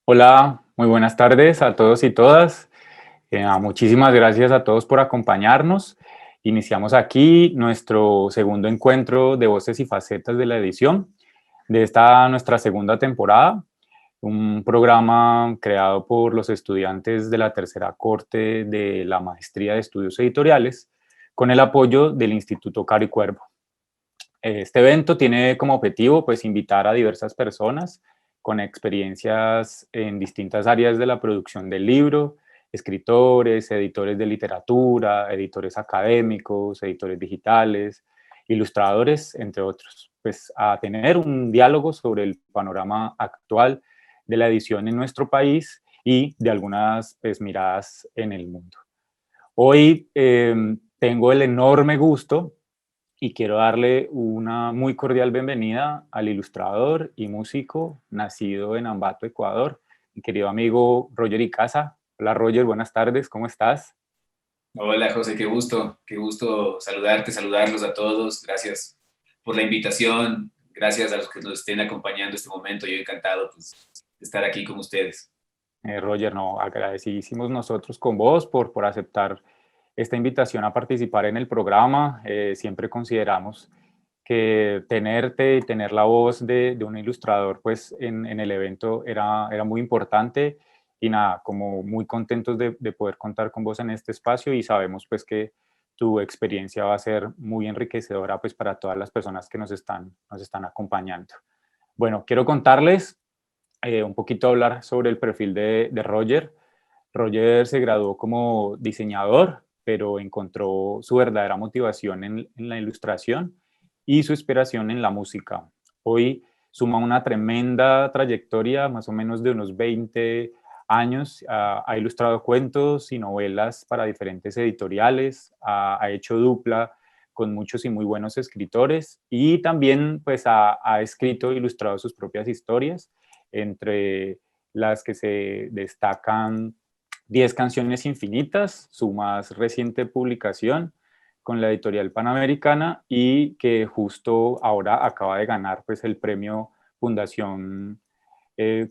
Hola, muy buenas tardes a todos y todas. Muchísimas gracias a todos por acompañarnos. Iniciamos aquí nuestro segundo encuentro de voces y facetas de la edición de esta nuestra segunda temporada, un programa creado por los estudiantes de la tercera corte de la Maestría de Estudios Editoriales con el apoyo del Instituto Caro y Cuervo. Este evento tiene como objetivo pues invitar a diversas personas con experiencias en distintas áreas de la producción del libro, escritores, editores de literatura, editores académicos, editores digitales, ilustradores, entre otros, pues a tener un diálogo sobre el panorama actual de la edición en nuestro país y de algunas pues, miradas en el mundo. Hoy tengo el enorme gusto y quiero darle una muy cordial bienvenida al ilustrador y músico nacido en Ambato, Ecuador, mi querido amigo Roger Icaza. Hola Roger, buenas tardes, ¿cómo estás? Hola José, qué gusto saludarte, saludarlos a todos. Gracias por la invitación, gracias a los que nos estén acompañando este momento. Yo encantado pues, de estar aquí con ustedes. Roger, no, agradecidísimos nosotros con vos por aceptar esta invitación a participar en el programa. Siempre consideramos que tenerte y tener la voz de un ilustrador pues en el evento era muy importante y nada, como muy contentos de poder contar con vos en este espacio y sabemos pues que tu experiencia va a ser muy enriquecedora pues para todas las personas que nos están acompañando. Bueno, quiero contarles un poquito hablar sobre el perfil de Roger. Roger se graduó como diseñador, pero encontró su verdadera motivación en la ilustración y su inspiración en la música. Hoy suma una tremenda trayectoria, más o menos de unos 20 años. Ha ilustrado cuentos y novelas para diferentes editoriales, ha hecho dupla con muchos y muy buenos escritores y también pues ha escrito e ilustrado sus propias historias, entre las que se destacan 10 canciones infinitas, su más reciente publicación con la editorial Panamericana y que justo ahora acaba de ganar pues el premio Fundación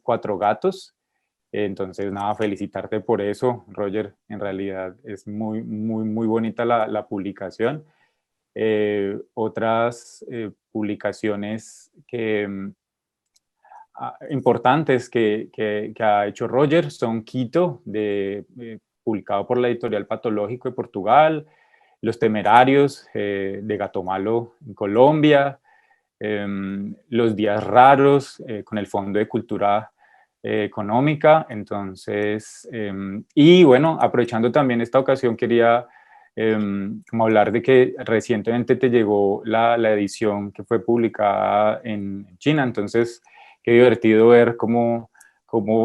Cuatro Gatos. Entonces, nada, felicitarte por eso, Roger. En realidad es muy, muy, muy bonita la publicación. Otras publicaciones importantes que ha hecho Roger son Quito, publicado por la editorial Patológico de Portugal, Los Temerarios de Gatomalo en Colombia, Los Días Raros con el Fondo de Cultura Económica. Entonces, y bueno, aprovechando también esta ocasión, quería como hablar de que recientemente te llegó la edición que fue publicada en China. Entonces, qué divertido ver cómo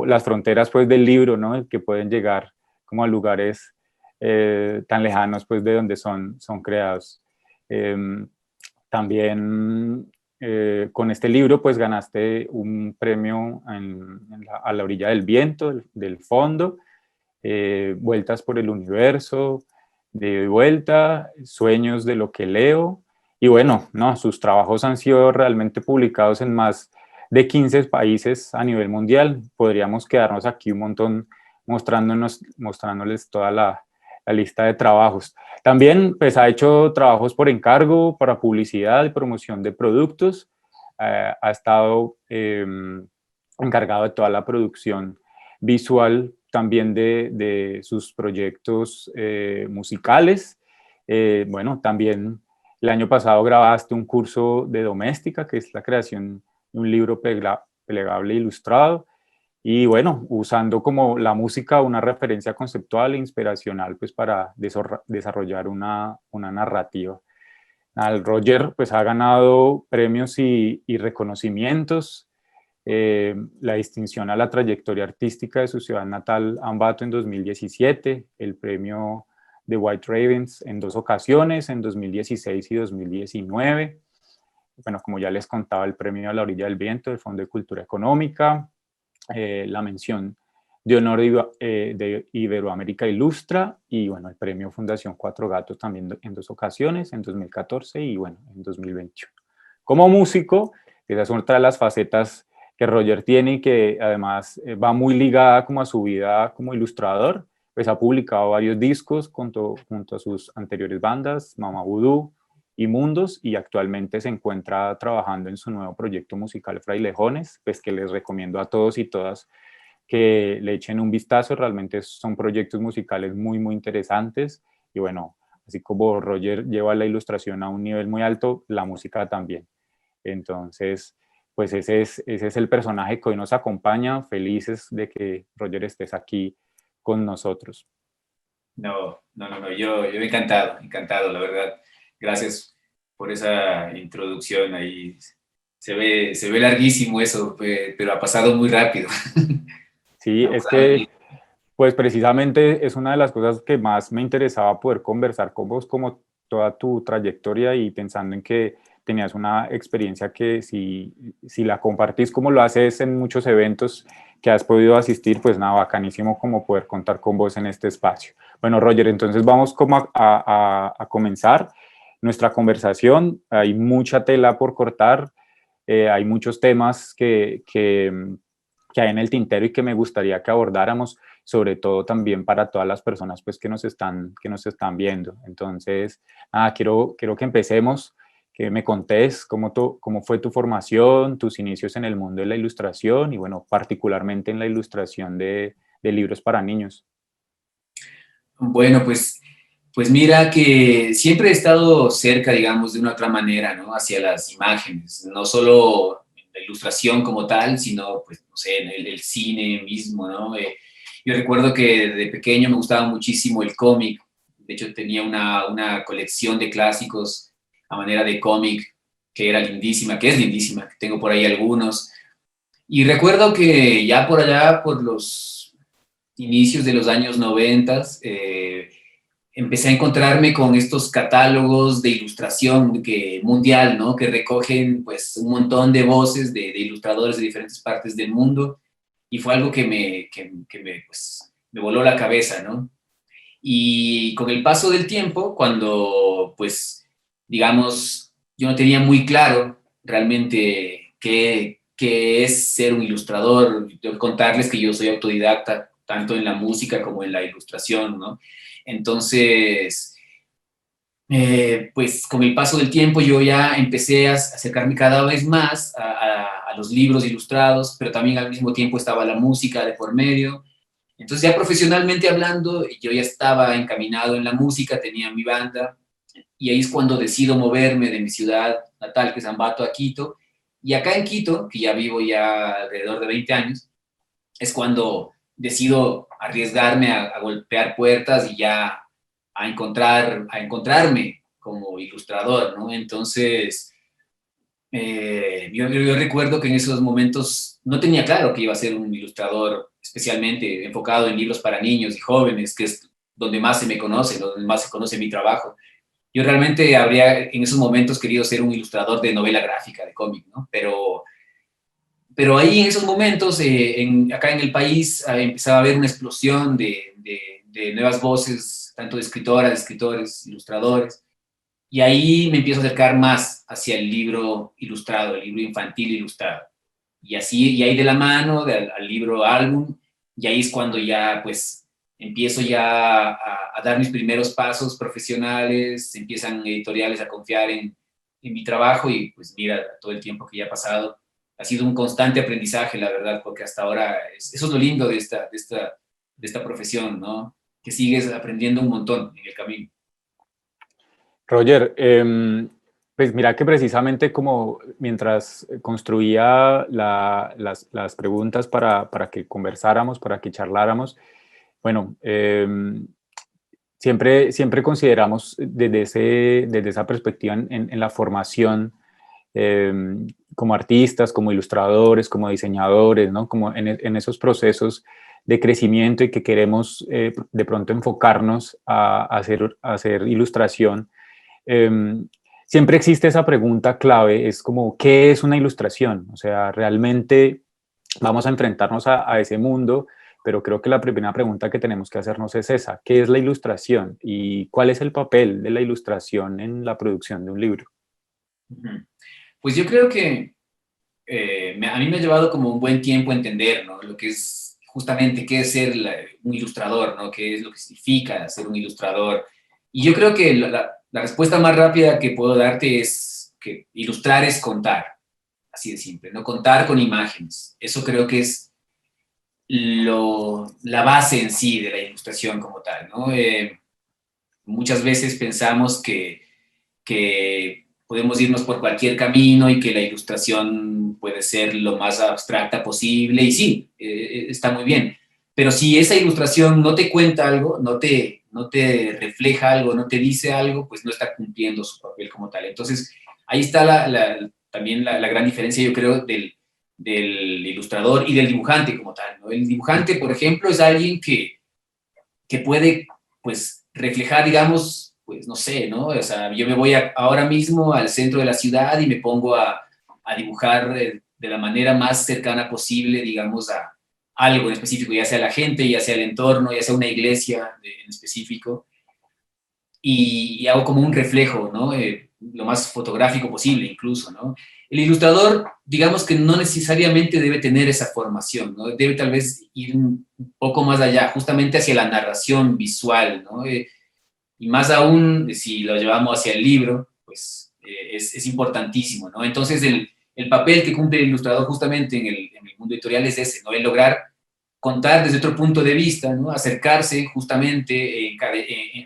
las fronteras pues, del libro, ¿no? Que pueden llegar como a lugares tan lejanos pues, de donde son creados. Eh, También con este libro pues ganaste un premio a la orilla del viento, del fondo, Vueltas por el universo, de vuelta, Sueños de lo que leo. Y bueno, no, sus trabajos han sido realmente publicados en más de 15 países a nivel mundial. Podríamos quedarnos aquí un montón mostrándoles toda la lista de trabajos. También pues, ha hecho trabajos por encargo para publicidad y promoción de productos. Ha estado encargado de toda la producción visual también de sus proyectos musicales. Bueno, también el año pasado grabaste un curso de doméstica, que es la creación de un libro plegable ilustrado. Y bueno, usando como la música una referencia conceptual e inspiracional pues para desarrollar una narrativa. Al Roger pues ha ganado premios y reconocimientos, la distinción a la trayectoria artística de su ciudad natal, Ambato, en 2017, el premio de White Ravens en 2 ocasiones, en 2016 y 2019. Bueno, como ya les contaba, el premio a la orilla del viento del Fondo de Cultura Económica, la mención de honor de Iberoamérica Ilustra y bueno, el premio Fundación Cuatro Gatos también en 2 ocasiones, en 2014 y bueno, en 2021. Como músico, esa es otra de las facetas que Roger tiene y que además va muy ligada como a su vida como ilustrador. Pues ha publicado varios discos junto a sus anteriores bandas, Mama Voodoo y Mundos, y actualmente se encuentra trabajando en su nuevo proyecto musical Frailejones, pues que les recomiendo a todos y todas que le echen un vistazo. Realmente son proyectos musicales muy, muy interesantes, y bueno, así como Roger lleva la ilustración a un nivel muy alto, la música también. Entonces, pues ese es el personaje que hoy nos acompaña. Felices de que Roger estés aquí con nosotros. No, yo encantado, encantado, la verdad. Gracias por esa introducción ahí. Se ve larguísimo eso, pero ha pasado muy rápido. Sí, Ha es pasado que muy- pues precisamente es una de las cosas que más me interesaba poder conversar con vos, como toda tu trayectoria, y pensando en que tenías una experiencia que si la compartís como lo haces en muchos eventos que has podido asistir, pues nada, bacanísimo como poder contar con vos en este espacio. Bueno, Roger, entonces vamos como a comenzar nuestra conversación. Hay mucha tela por cortar, hay muchos temas que hay en el tintero y que me gustaría que abordáramos, sobre todo también para todas las personas pues, que nos están viendo. Entonces, nada, quiero que empecemos, que me contés cómo fue tu formación, tus inicios en el mundo de la ilustración y, bueno, particularmente en la ilustración de libros para niños. Bueno, pues mira que siempre he estado cerca, digamos, de una otra manera, ¿no? Hacia las imágenes, no solo la ilustración como tal, sino, pues, no sé, en el cine mismo, ¿no? Yo recuerdo que de pequeño me gustaba muchísimo el cómic. De hecho, tenía una colección de clásicos a manera de cómic que era lindísima, que es lindísima, que tengo por ahí algunos. Y recuerdo que ya por allá, por los inicios de los años 90, empecé a encontrarme con estos catálogos de ilustración mundial, ¿no? Que recogen pues un montón de voces de ilustradores de diferentes partes del mundo, y fue algo pues, me voló la cabeza, ¿no? Y con el paso del tiempo, cuando pues digamos yo no tenía muy claro realmente qué es ser un ilustrador, tengo que contarles que yo soy autodidacta tanto en la música como en la ilustración, ¿no? Entonces, pues con el paso del tiempo yo ya empecé a acercarme cada vez más a los libros ilustrados, pero también al mismo tiempo estaba la música de por medio. Entonces ya profesionalmente hablando, yo ya estaba encaminado en la música, tenía mi banda, y ahí es cuando decido moverme de mi ciudad natal, que es Ambato, a Quito. Y acá en Quito, que ya vivo ya alrededor de 20 años, es cuando decido arriesgarme a golpear puertas y ya a encontrarme como ilustrador, ¿no? Entonces, yo recuerdo que en esos momentos no tenía claro que iba a ser un ilustrador especialmente enfocado en libros para niños y jóvenes, que es donde más se me conoce, donde más se conoce mi trabajo. Yo realmente habría en esos momentos querido ser un ilustrador de novela gráfica, de cómic, ¿no? Pero ahí en esos momentos, acá en el país, empezaba a haber una explosión de nuevas voces, tanto de escritoras, de escritores, ilustradores, y ahí me empiezo a acercar más hacia el libro ilustrado, el libro infantil ilustrado. Y así, y ahí de la mano al libro álbum, y ahí es cuando ya pues empiezo ya a dar mis primeros pasos profesionales, empiezan editoriales a confiar en mi trabajo, y pues mira, todo el tiempo que ya ha pasado, ha sido un constante aprendizaje, la verdad, porque hasta ahora eso es lo lindo de esta profesión, ¿no? Que sigues aprendiendo un montón en el camino. Roger, pues mira que precisamente como mientras construía las preguntas para que conversáramos, para que charláramos, bueno, siempre consideramos desde esa perspectiva en la formación, como artistas, como ilustradores, como diseñadores, ¿no? Como en esos procesos de crecimiento, y que queremos de pronto enfocarnos a hacer ilustración. Siempre existe esa pregunta clave, es como, ¿qué es una ilustración? O sea, realmente vamos a enfrentarnos a ese mundo, pero creo que la primera pregunta que tenemos que hacernos es esa: ¿qué es la ilustración? ¿Y cuál es el papel de la ilustración en la producción de un libro? Ujú. Pues yo creo que a mí me ha llevado como un buen tiempo entender, ¿no? Lo que es justamente qué es ser un ilustrador, ¿no? Qué es lo que significa ser un ilustrador. Y yo creo que la respuesta más rápida que puedo darte es que ilustrar es contar, así de simple, ¿no? Contar con imágenes. Eso creo que es la base en sí de la ilustración como tal, ¿no? Muchas veces pensamos que podemos irnos por cualquier camino y que la ilustración puede ser lo más abstracta posible, y sí, está muy bien. Pero si esa ilustración no te cuenta algo, no te refleja algo, no te dice algo, pues no está cumpliendo su papel como tal. Entonces, ahí está también la gran diferencia, yo creo, del ilustrador y del dibujante como tal, ¿no? El dibujante, por ejemplo, es alguien que puede, pues, reflejar, digamos, pues, no sé, ¿no? O sea, yo me voy ahora mismo al centro de la ciudad y me pongo a dibujar de la manera más cercana posible, digamos, a algo en específico, ya sea la gente, ya sea el entorno, ya sea una iglesia en específico, y hago como un reflejo, ¿no? Lo más fotográfico posible incluso, ¿no? El ilustrador, digamos que no necesariamente debe tener esa formación, ¿no? Debe tal vez ir un poco más allá, justamente hacia la narración visual, ¿no? Y más aún si lo llevamos hacia el libro, pues es importantísimo, ¿no? Entonces el papel que cumple el ilustrador justamente en el mundo editorial es ese, ¿no? El lograr contar desde otro punto de vista, ¿no? Acercarse justamente,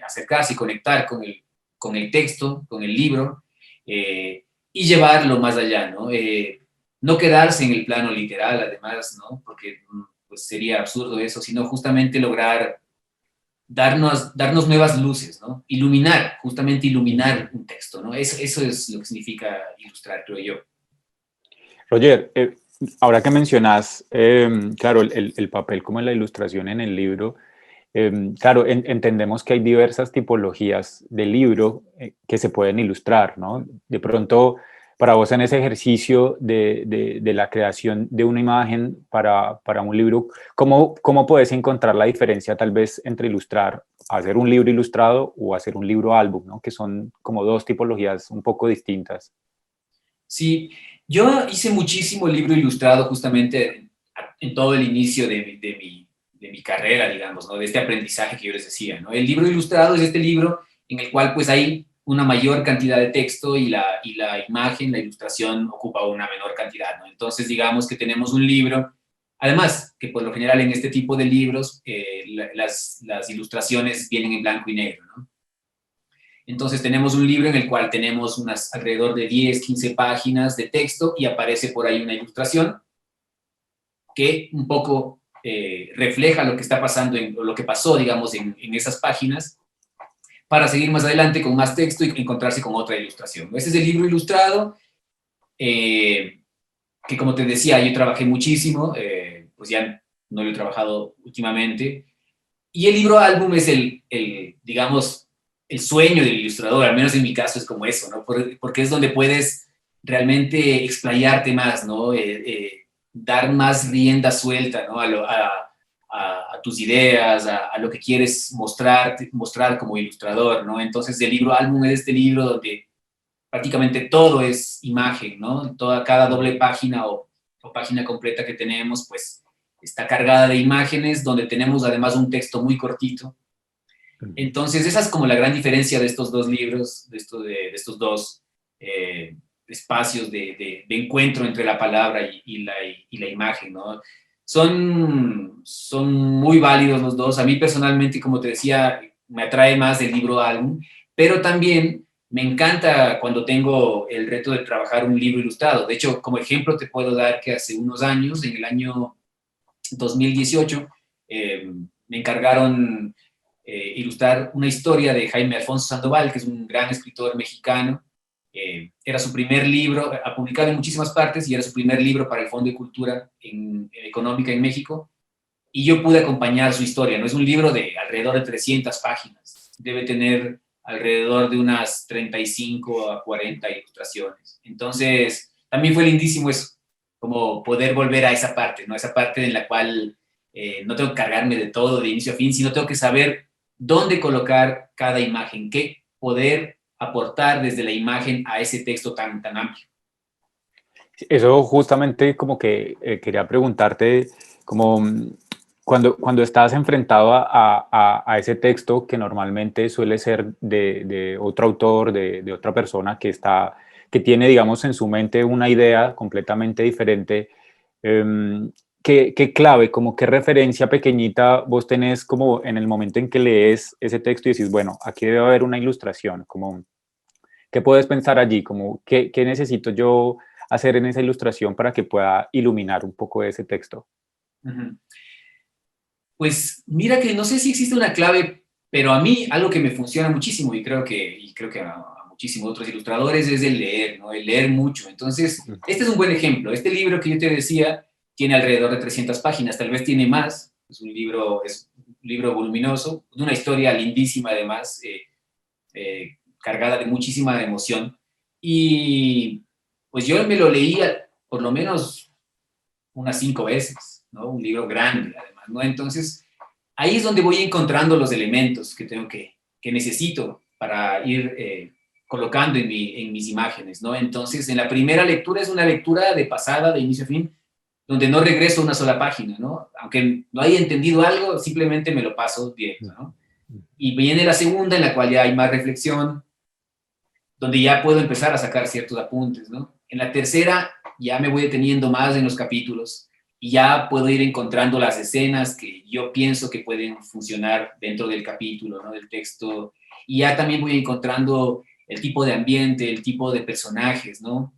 acercarse y conectar con el texto, con el libro, y llevarlo más allá, ¿no? No quedarse en el plano literal, además, ¿no? Porque pues, sería absurdo eso, sino justamente lograr darnos nuevas luces, ¿no? Iluminar, justamente iluminar un texto, ¿no? Eso es lo que significa ilustrar, creo yo. Roger, ahora que mencionas, claro, el papel como en la ilustración en el libro, claro, entendemos que hay diversas tipologías de libro que se pueden ilustrar, ¿no? De pronto, para vos en ese ejercicio de la creación de una imagen para un libro, ¿cómo puedes encontrar la diferencia tal vez entre ilustrar, hacer un libro ilustrado o hacer un libro álbum, ¿no? Que son como dos tipologías un poco distintas. Sí, yo hice muchísimo libro ilustrado justamente en todo el inicio de mi carrera, digamos, ¿no? De este aprendizaje que yo les decía, ¿no? El libro ilustrado es este libro en el cual pues hay una mayor cantidad de texto y la imagen, la ilustración ocupa una menor cantidad, ¿no? Entonces digamos que tenemos un libro, además que por lo general en este tipo de libros las ilustraciones vienen en blanco y negro, ¿no? Entonces tenemos un libro en el cual tenemos unas alrededor de 10, 15 páginas de texto y aparece por ahí una ilustración que un poco refleja lo que está pasando, o lo que pasó, digamos, en esas páginas, para seguir más adelante con más texto y encontrarse con otra ilustración. Este es el libro ilustrado, que como te decía, yo trabajé muchísimo, pues ya no lo he trabajado últimamente, y el libro álbum es digamos, el sueño del ilustrador, al menos en mi caso es como eso, ¿no? Porque es donde puedes realmente explayarte más, ¿no? Dar más rienda suelta, ¿no? A tus ideas, a lo que quieres mostrar como ilustrador, ¿no? Entonces el libro álbum es este libro donde prácticamente todo es imagen, ¿no? Cada doble página o página completa que tenemos, pues está cargada de imágenes, donde tenemos además un texto muy cortito. Entonces, esa es como la gran diferencia de estos dos libros, de estos dos espacios de encuentro entre la palabra y la imagen, ¿no? Son muy válidos los dos. A mí personalmente, como te decía, me atrae más el libro álbum, pero también me encanta cuando tengo el reto de trabajar un libro ilustrado. De hecho, como ejemplo, te puedo dar que hace unos años, en el año 2018, me encargaron ilustrar una historia de Jaime Alfonso Sandoval, que es un gran escritor mexicano. Era su primer libro, ha publicado en muchísimas partes, y era su primer libro para el Fondo de Cultura Económica en México, y yo pude acompañar su historia, ¿no? Es un libro de alrededor de 300 páginas, debe tener alrededor de unas 35 a 40 ilustraciones. Entonces, también fue lindísimo eso, como poder volver a esa parte, ¿no? Esa parte en la cual no tengo que cargarme de todo de inicio a fin, sino tengo que saber dónde colocar cada imagen, qué poder aportar desde la imagen a ese texto tan, tan amplio. Eso justamente como que quería preguntarte, como cuando estás enfrentado a ese texto que normalmente suele ser de otro autor, de otra persona que tiene, digamos, en su mente una idea completamente diferente, ¿qué clave, como qué referencia pequeñita vos tenés como en el momento en que lees ese texto y decís, bueno, aquí debe haber una ilustración, como ¿qué puedes pensar allí? Como, ¿qué necesito yo hacer en esa ilustración para que pueda iluminar un poco ese texto? Ujú. Pues mira que no sé si existe una clave, pero a mí algo que me funciona muchísimo y creo que a muchísimos otros ilustradores es el leer, ¿no? El leer mucho. Entonces, este es un buen ejemplo. Este libro que yo te decía tiene alrededor de 300 páginas, tal vez tiene más. Es un libro voluminoso, de una historia lindísima además, cargada de muchísima emoción. Y pues yo me lo leía por lo menos unas 5 veces, ¿no? Un libro grande además, ¿no? Entonces, ahí es donde voy encontrando los elementos que necesito para ir colocando en mis imágenes, ¿no? Entonces, en la primera lectura es una lectura de pasada, de inicio a fin, donde no regreso a una sola página, ¿no? Aunque no haya entendido algo, simplemente me lo paso directo, ¿no? Y viene la segunda, en la cual ya hay más reflexión, donde ya puedo empezar a sacar ciertos apuntes, ¿no? En la tercera ya me voy deteniendo más en los capítulos y ya puedo ir encontrando las escenas que yo pienso que pueden funcionar dentro del capítulo, ¿no? Del texto. Y ya también voy encontrando el tipo de ambiente, el tipo de personajes, ¿no?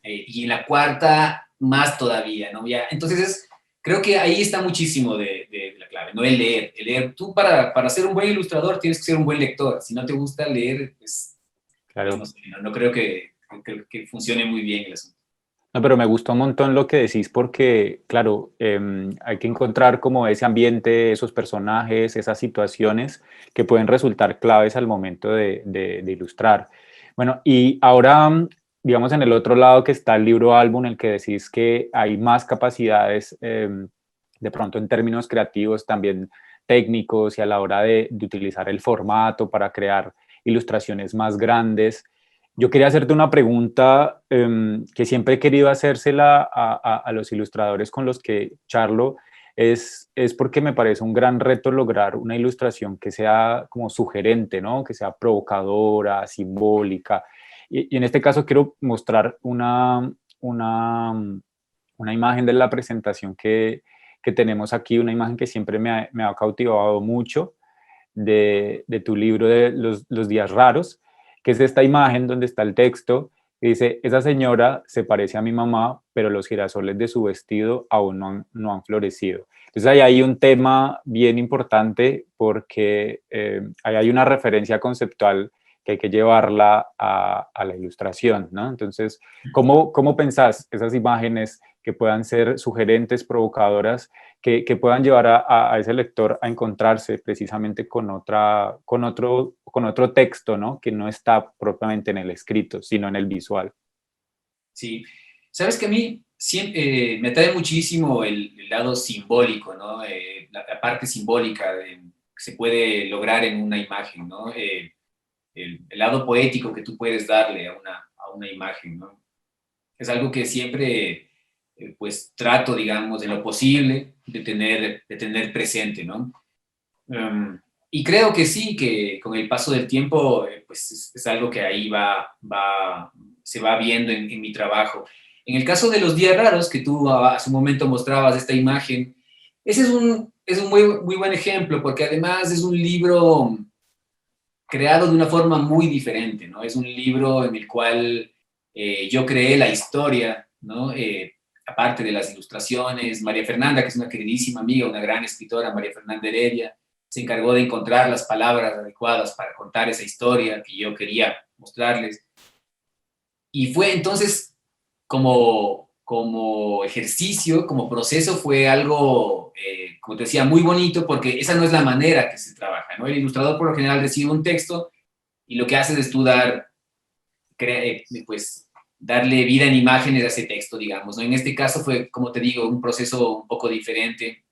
Y en la cuarta, más todavía, ¿no? Ya, entonces, creo que ahí está muchísimo de la clave, ¿no? El leer. El leer. Tú para ser un buen ilustrador tienes que ser un buen lector. Si no te gusta leer, pues no Claro. sé, no creo que funcione muy bien el asunto. No, pero me gustó un montón lo que decís porque, claro, hay que encontrar como ese ambiente, esos personajes, esas situaciones que pueden resultar claves al momento de ilustrar. Bueno, y ahora, digamos, en el otro lado que está el libro álbum, en el que decís que hay más capacidades, de pronto en términos creativos, también técnicos y a la hora de utilizar el formato para crear ilustraciones más grandes. Yo quería hacerte una pregunta que siempre he querido hacérsela a los ilustradores con los que charlo, es porque me parece un gran reto lograr una ilustración que sea como sugerente, ¿no? Que sea provocadora, simbólica. Y en este caso quiero mostrar una, una imagen de la presentación que tenemos aquí, una imagen que siempre me ha cautivado mucho de tu libro de los días raros, que es esta imagen donde está el texto que dice, esa señora se parece a mi mamá, pero los girasoles de su vestido aún no han florecido. Entonces ahí hay un tema bien importante porque ahí hay una referencia conceptual que hay que llevarla a la ilustración, ¿no? Entonces, ¿cómo pensás esas imágenes que puedan ser sugerentes, provocadoras, que puedan llevar a ese lector a encontrarse precisamente con otro texto, ¿no? Que no está propiamente en el escrito, sino en el visual? Sí. Sabes que a mí siempre, me atrae muchísimo el lado simbólico, ¿no? La parte simbólica que se puede lograr en una imagen, ¿no? El lado poético que tú puedes darle a una imagen, ¿no? Es algo que siempre, pues, trato, digamos, en lo posible de tener presente, ¿no? Y creo que sí, que con el paso del tiempo, pues es algo que ahí se va viendo en mi trabajo. En el caso de los días raros, que tú hace un momento mostrabas esta imagen, ese es un muy, muy buen ejemplo, porque además es un libro creado de una forma muy diferente, ¿no? Es un libro en el cual yo creé la historia, ¿no? Aparte de las ilustraciones, María Fernanda, que es una queridísima amiga, una gran escritora, María Fernanda Heredia, se encargó de encontrar las palabras adecuadas para contar esa historia que yo quería mostrarles. Y fue entonces como ejercicio, como proceso, fue algo, como te decía, muy bonito, porque esa no es la manera que se trabaja, ¿no? El ilustrador por lo general recibe un texto y lo que haces es tú pues, darle vida en imágenes a ese texto, digamos, ¿no? En este caso fue, como te digo, un proceso un poco diferente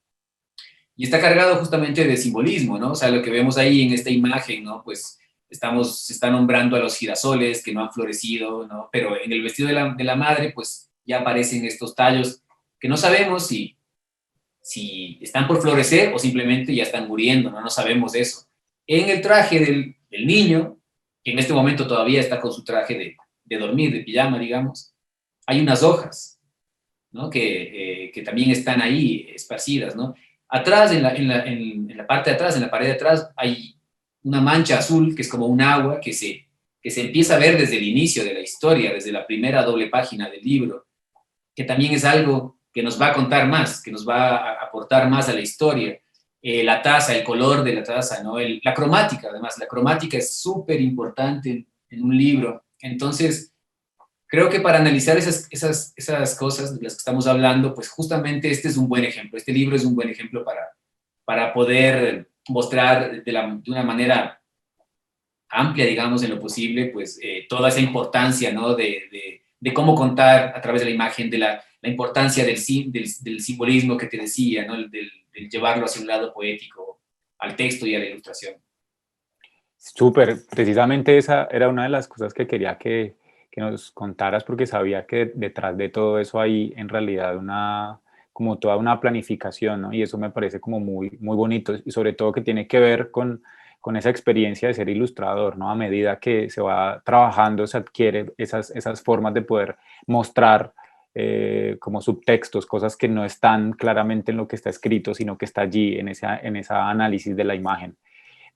y está cargado justamente de simbolismo, ¿no? O sea, lo que vemos ahí en esta imagen, ¿no? Pues se está nombrando a los girasoles que no han florecido, ¿no? Pero en el vestido de la madre, pues ya aparecen estos tallos que no sabemos si están por florecer o simplemente ya están muriendo, no sabemos eso. En el traje del niño, que en este momento todavía está con su traje de dormir, de pijama, digamos, hay unas hojas, ¿no? Que también están ahí esparcidas, ¿no? Atrás, en la parte de atrás, en la pared de atrás, hay una mancha azul que es como un agua que se empieza a ver desde el inicio de la historia, desde la primera doble página del libro, que también es algo que nos va a contar más, que nos va a aportar más a la historia. La taza, el color de la taza, ¿no? La cromática, además, la cromática es súper importante en un libro. Entonces, creo que para analizar esas cosas de las que estamos hablando, pues justamente este es un buen ejemplo. Este libro es un buen ejemplo para poder mostrar de una manera amplia, digamos, en lo posible, pues toda esa importancia, ¿no? De cómo contar a través de la imagen, de la importancia del simbolismo que te decía, ¿no? Del llevarlo hacia un lado poético, al texto y a la ilustración. Súper, precisamente esa era una de las cosas que quería que nos contaras, porque sabía que detrás de todo eso hay en realidad como toda una planificación, ¿no? Y eso me parece como muy, muy bonito, y sobre todo que tiene que ver con esa experiencia de ser ilustrador, ¿no? A medida que se va trabajando, se adquiere esas formas de poder mostrar como subtextos, cosas que no están claramente en lo que está escrito, sino que está allí en esa análisis de la imagen.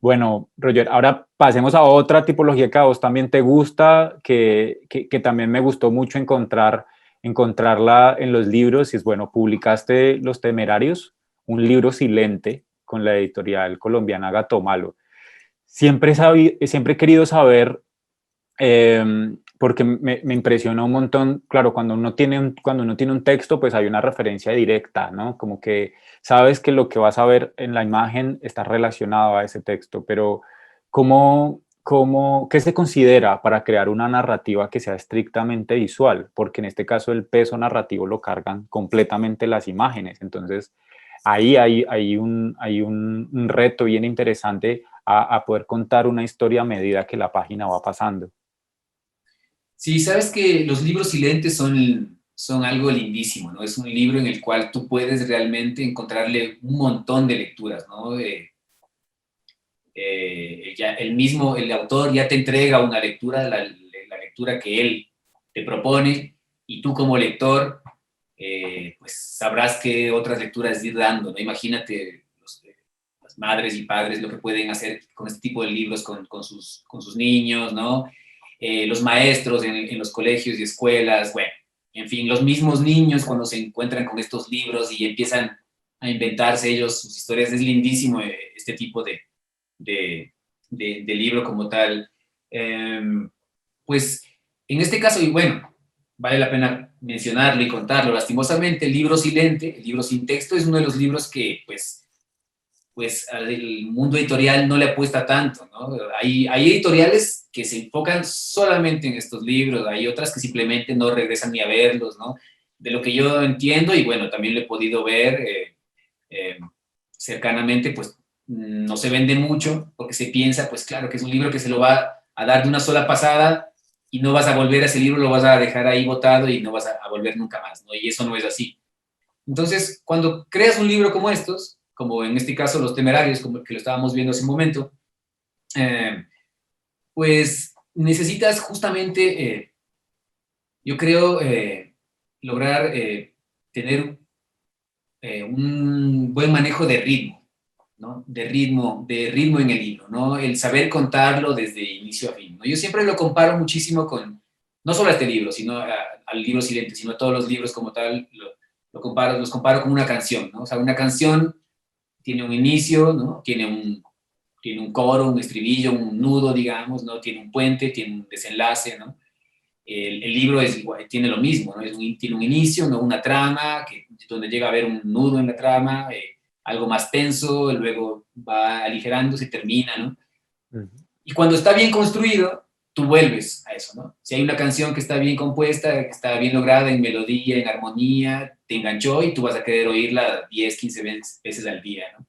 Bueno, Roger, ahora pasemos a otra tipología que a vos también te gusta, que también me gustó mucho encontrarla en los libros, y es, bueno, publicaste Los Temerarios, un libro silente con la editorial colombiana Gatomalo. Siempre he querido saber, porque me impresiona un montón, claro, cuando uno tiene un texto, pues hay una referencia directa, ¿no? Como que sabes que lo que vas a ver en la imagen está relacionado a ese texto, pero ¿qué se considera para crear una narrativa que sea estrictamente visual? Porque en este caso el peso narrativo lo cargan completamente las imágenes. Entonces, ahí hay un reto bien interesante a poder contar una historia a medida que la página va pasando. Sí, sabes que los libros silentes son algo lindísimo, ¿no? Es un libro en el cual tú puedes realmente encontrarle un montón de lecturas, ¿no? Ya el autor ya te entrega una lectura, la lectura que él te propone, y tú como lector, pues sabrás qué otras lecturas ir dando, ¿no? Imagínate las madres y padres lo que pueden hacer con este tipo de libros con sus niños, ¿no? Los maestros en los colegios y escuelas, bueno, en fin, los mismos niños cuando se encuentran con estos libros y empiezan a inventarse ellos sus historias, es lindísimo este tipo de libro como tal. Pues en este caso, y bueno, vale la pena mencionarlo y contarlo, lastimosamente el libro silente, el libro sin texto, es uno de los libros que pues el mundo editorial no le apuesta tanto, ¿no? Hay editoriales que se enfocan solamente en estos libros, hay otras que simplemente no regresan ni a verlos, ¿no? De lo que yo entiendo, y bueno, también lo he podido ver eh, cercanamente, pues no se vende mucho porque se piensa, pues claro, que es un libro que se lo va a dar de una sola pasada y no vas a volver a ese libro, lo vas a dejar ahí botado y no vas a volver nunca más, ¿no? Y eso no es así. Entonces, cuando creas un libro como estos, como en este caso Los Temerarios, como el que lo estábamos viendo hace un momento, eh, pues necesitas justamente, yo creo, lograr tener un buen manejo de ritmo, ¿no? De ritmo en el libro, ¿no? El saber contarlo desde inicio a fin, ¿no? Yo siempre lo comparo muchísimo no solo a este libro, sino al libro silente, sino a todos los libros como tal, los comparo con una canción, ¿no? O sea, una canción tiene un inicio, ¿no? Tiene un coro, un estribillo, un nudo, digamos, ¿no? Tiene un puente, tiene un desenlace, ¿no? El libro es igual, tiene lo mismo, ¿no? Tiene un inicio, ¿no? Una trama, donde llega a haber un nudo en la trama, algo más tenso, luego va aligerándose y termina, ¿no? Uh-huh. Y cuando está bien construido, tú vuelves a eso, ¿no? Si hay una canción que está bien compuesta, que está bien lograda en melodía, en armonía, te enganchó y tú vas a querer oírla 10, 15 veces al día, ¿no?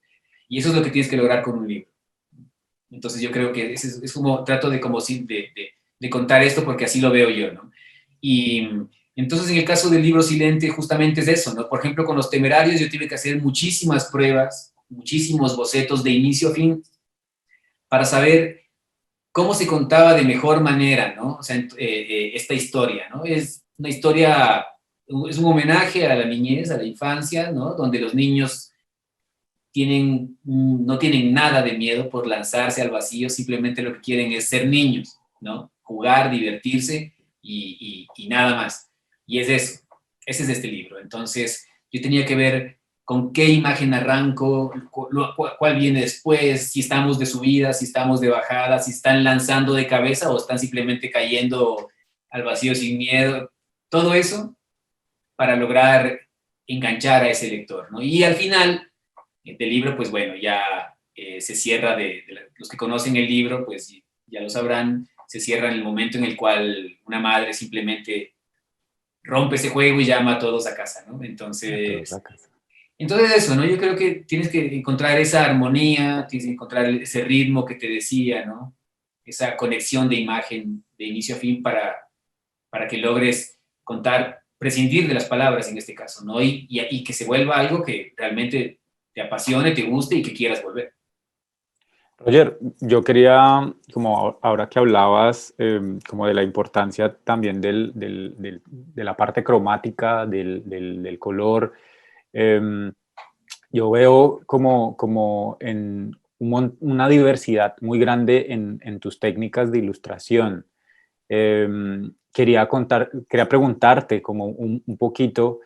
Y eso es lo que tienes que lograr con un libro. Entonces yo creo que es como, trato de contar esto porque así lo veo yo, ¿no? Y Entonces, en el caso del libro silente, justamente es eso, ¿no? Por ejemplo, con Los Temerarios yo tuve que hacer muchísimas pruebas, muchísimos bocetos de inicio a fin, para saber cómo se contaba de mejor manera, ¿no? O sea, esta historia, ¿no? Es una historia, es un homenaje a la niñez, a la infancia, ¿no? Donde los niños no tienen nada de miedo por lanzarse al vacío, simplemente lo que quieren es ser niños, ¿no? Jugar, divertirse y nada más. Y es eso, ese es este libro. Entonces, yo tenía que ver con qué imagen arranco, cuál viene después, si estamos de subida, si estamos de bajada, si están lanzando de cabeza o están simplemente cayendo al vacío sin miedo. Todo eso para lograr enganchar a ese lector, ¿no? Y al final del libro, pues bueno, ya se cierra, los que conocen el libro, pues ya lo sabrán, se cierra en el momento en el cual una madre simplemente rompe ese juego y llama a todos a casa, ¿no? Entonces eso, ¿no? Yo creo que tienes que encontrar esa armonía, tienes que encontrar ese ritmo que te decía, ¿no? Esa conexión de imagen de inicio a fin para que logres contar, prescindir de las palabras en este caso, ¿no? Y que se vuelva algo que realmente te apasione, te guste y que quieras volver. Roger, yo quería, como ahora que hablabas, como de la importancia también de la parte cromática, del color, yo veo como en una diversidad muy grande en tus técnicas de ilustración. Quería preguntarte como un poquito,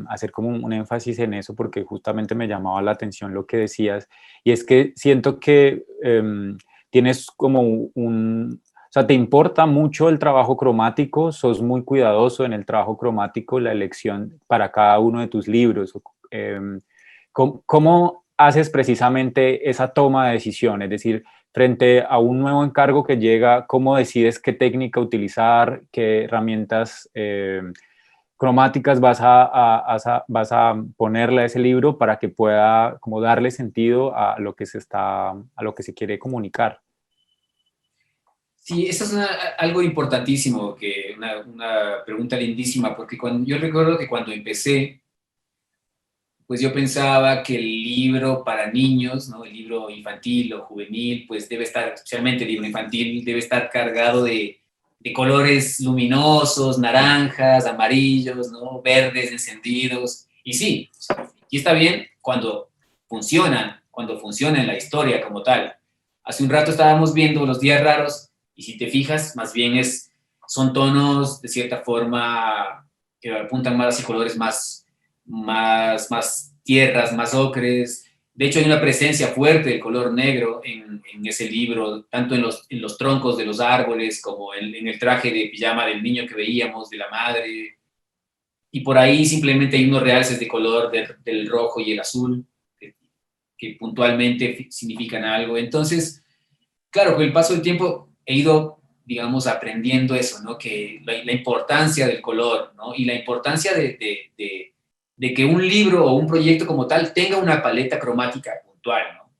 hacer como un énfasis en eso porque justamente me llamaba la atención lo que decías, y es que siento que tienes como o sea, te importa mucho el trabajo cromático, sos muy cuidadoso en el trabajo cromático, la elección para cada uno de tus libros. ¿Cómo haces precisamente esa toma de decisión? Es decir, frente a un nuevo encargo que llega, ¿cómo decides qué técnica utilizar, qué herramientas cromáticas vas a ponerle a ese libro para que pueda como darle sentido a lo que a lo que se quiere comunicar? Sí, eso es algo importantísimo, una pregunta lindísima, porque yo recuerdo que cuando empecé, pues yo pensaba que el libro para niños, ¿no? El libro infantil o juvenil, pues debe estar, especialmente el libro infantil, debe estar cargado de colores luminosos, naranjas, amarillos, ¿no? Verdes, encendidos. Y sí, y está bien cuando funciona en la historia como tal. Hace un rato estábamos viendo Los Días Raros y si te fijas, más bien son tonos de cierta forma que apuntan más a colores más tierras, más ocres. De hecho, hay una presencia fuerte del color negro en ese libro, tanto en los troncos de los árboles como en el traje de pijama del niño que veíamos, de la madre. Y por ahí simplemente hay unos realces de color del rojo y el azul que puntualmente significan algo. Entonces, claro, con el paso del tiempo he ido, digamos, aprendiendo eso, ¿no? Que la importancia del color, ¿no? Y la importancia de que un libro o un proyecto como tal tenga una paleta cromática puntual, ¿no?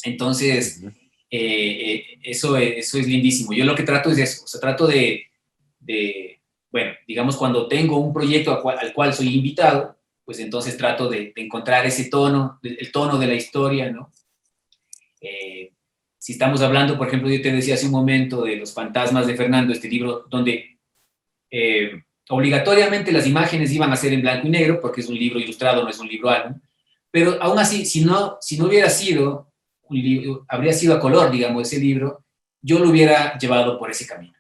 Entonces, eso es lindísimo. Yo lo que trato es eso, o sea, trato bueno, digamos, cuando tengo un proyecto al cual soy invitado, pues entonces trato de encontrar ese tono, el tono de la historia, ¿no? Si estamos hablando, por ejemplo, yo te decía hace un momento de Los Fantasmas de Fernando, este libro donde obligatoriamente las imágenes iban a ser en blanco y negro, porque es un libro ilustrado, no es un libro álbum, pero aún así, si no hubiera sido un libro, habría sido a color, digamos, ese libro, yo lo hubiera llevado por ese camino.